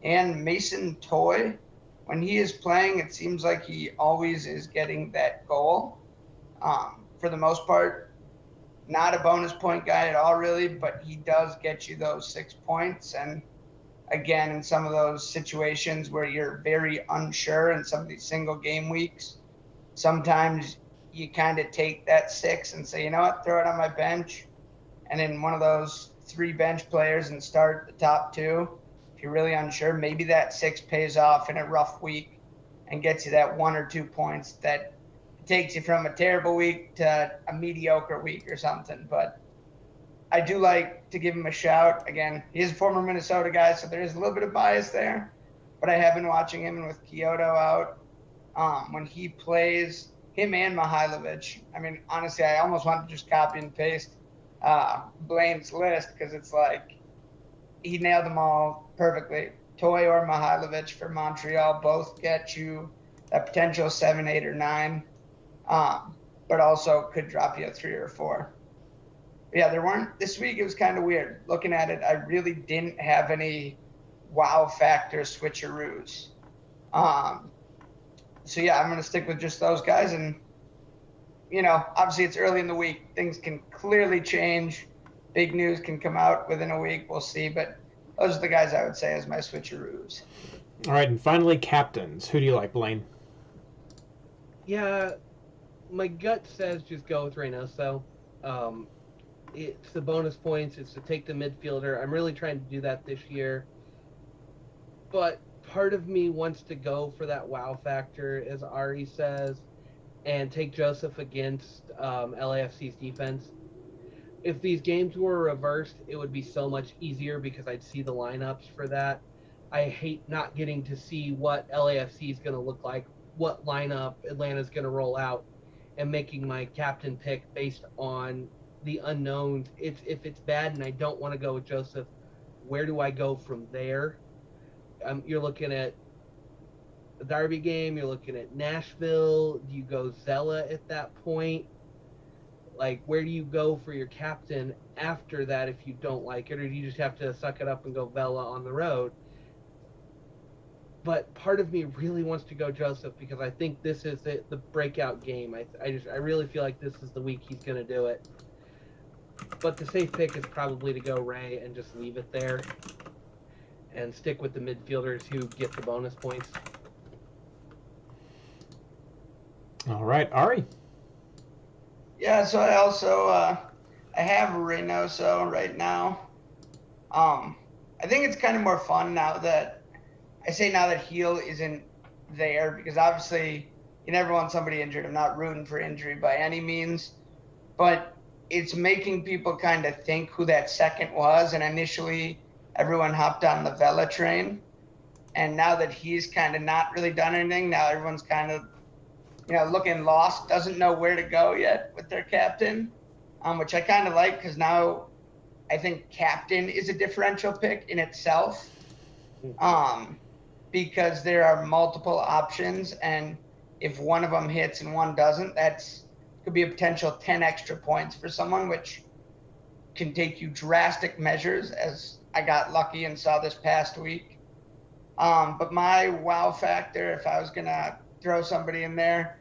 And Mason Toy, when he is playing, it seems like he always is getting that goal. For the most part, not a bonus point guy at all, really, but he does get you those 6 points. And again, in some of those situations where you're very unsure in some of these single game weeks, sometimes you kind of take that 6 and say, you know what, throw it on my bench. And in one of those 3 bench players and start the top 2, if you're really unsure, maybe that 6 pays off in a rough week and gets you that 1 or 2 points that takes you from a terrible week to a mediocre week or something. But I do like to give him a shout. Again, he's a former Minnesota guy, so there is a little bit of bias there. But I have been watching him, and with Kyoto out, when he plays, him and Mihailovich, I mean, honestly, I almost want to just copy and paste Blaine's list, because it's like he nailed them all perfectly. Toy or Mihailovich for Montreal both get you that potential 7, 8, or 9, but also could drop you a 3 or 4. Yeah, there weren't this week. It was kind of weird looking at it. I really didn't have any wow factor switcheroos. So yeah, I'm going to stick with just those guys. And, you know, obviously it's early in the week. Things can clearly change. Big news can come out within a week. We'll see. But those are the guys I would say as my switcheroos. All right, and finally, captains. Who do you like, Blaine? Yeah, my gut says just go with Reynoso. It's the bonus points. It's to take the midfielder. I'm really trying to do that this year. But part of me wants to go for that wow factor, as Ari says, and take Joseph against LAFC's defense. If these games were reversed, it would be so much easier because I'd see the lineups for that. I hate not getting to see what LAFC is going to look like, what lineup Atlanta's going to roll out, and making my captain pick based on the unknowns. If it's bad and I don't want to go with Joseph, where do I go from there? You're looking at the Derby game. You're looking at Nashville. Do you go Zella at that point? Like, where do you go for your captain after that if you don't like it? Or do you just have to suck it up and go Vela on the road? But part of me really wants to go Joseph because I think this is the breakout game. I really feel like this is the week he's going to do it. But the safe pick is probably to go Ray and just leave it there and stick with the midfielders who get the bonus points. All right, Ari. Yeah, so I also I have Reynoso right now. I think it's kind of more fun now that Heel isn't there, because obviously you never want somebody injured. I'm not rooting for injury by any means, but it's making people kind of think who that second was. And initially everyone hopped on the Vela train, and now that he's kind of not really done anything, now everyone's kind of, looking lost, doesn't know where to go yet with their captain, which I kind of like, because now I think captain is a differential pick in itself, because there are multiple options, and if one of them hits and one doesn't, could be a potential 10 extra points for someone, which can take you drastic measures, as I got lucky and saw this past week. But my wow factor, if I was going to throw somebody in there,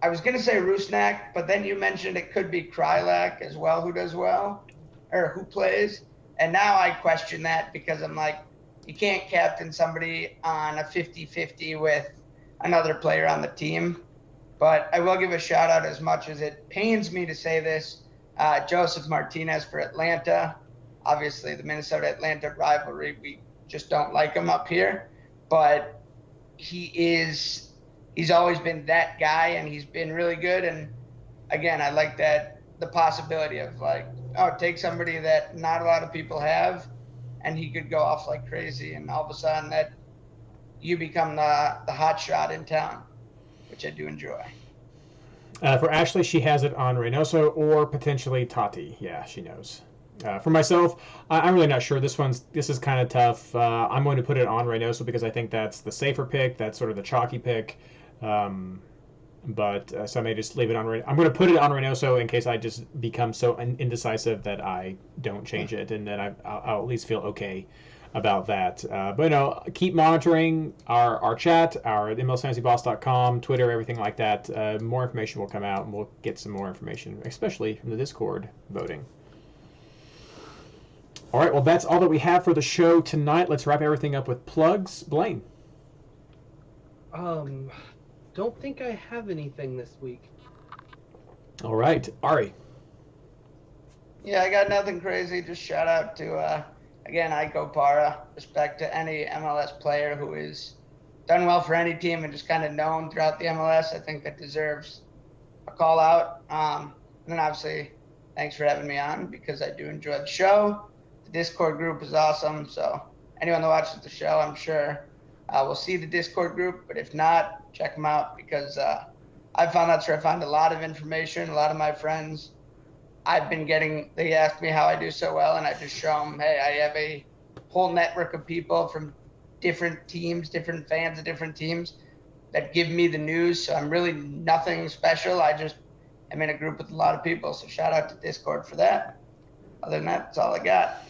I was going to say Rusnak, but then you mentioned it could be Krylak as well, who does well, or who plays. And now I question that, because I'm like, you can't captain somebody on a 50-50 with another player on the team. But I will give a shout out, as much as it pains me to say this, Joseph Martinez for Atlanta. Obviously, the Minnesota-Atlanta rivalry, we just don't like him up here. But he's always been that guy, and he's been really good. And again, I like the possibility of take somebody that not a lot of people have, and he could go off like crazy, and all of a sudden that you become the hot shot in town, which I do enjoy. For Ashley, she has it on Reynoso or potentially Tati. Yeah, she knows. For myself, I'm really not sure. This is kind of tough. I'm going to put it on Reynoso because I think that's the safer pick. That's sort of the chalky pick. But so I may just leave it on. I'm going to put it on Reynoso in case I just become so indecisive that I don't change it, and then I'll at least feel okay about that. But keep monitoring our chat, our MLSFantasyBoss.com, Twitter, everything like that. More information will come out, and we'll get some more information, especially from the Discord voting. All right, well, that's all that we have for the show tonight. Let's wrap everything up with plugs. Blaine. Don't think I have anything this week. All right, Ari. Yeah, I got nothing crazy. Just shout out to, again, Iko Para. Respect to any MLS player who is done well for any team and just kind of known throughout the MLS. I think that deserves a call out. And then obviously, thanks for having me on, because I do enjoy the show. The Discord group is awesome. So anyone that watches the show, I'm sure will see the Discord group. But if not, check them out, because I found that's where I find a lot of information. A lot of my friends, they ask me how I do so well, and I just show them, hey, I have a whole network of people from different teams, different fans of different teams that give me the news. So I'm really nothing special. I just am in a group with a lot of people. So shout out to Discord for that. Other than that, that's all I got.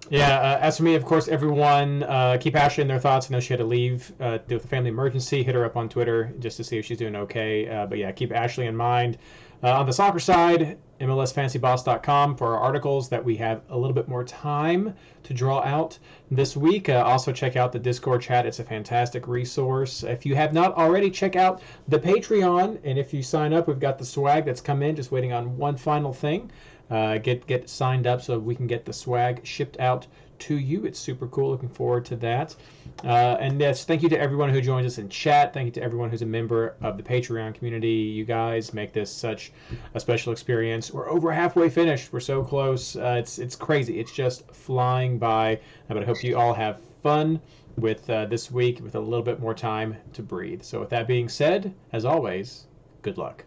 Yeah, as for me, of course, everyone, keep Ashley in their thoughts. I know she had to leave with a family emergency. Hit her up on Twitter just to see if she's doing okay. But yeah, keep Ashley in mind. On the soccer side, MLSFantasyBoss.com for our articles that we have a little bit more time to draw out this week. Also, check out the Discord chat. It's a fantastic resource. If you have not already, check out the Patreon. And if you sign up, we've got the swag that's come in, just waiting on one final thing. Get signed up so we can get the swag shipped out to you. It's super cool. Looking forward to that. And yes, thank you to everyone who joins us in chat. Thank you to everyone who's a member of the Patreon community. You guys make this such a special experience. We're over halfway finished. We're so close. It's crazy. It's just flying by. But I hope you all have fun with this week with a little bit more time to breathe. So with that being said, as always, good luck.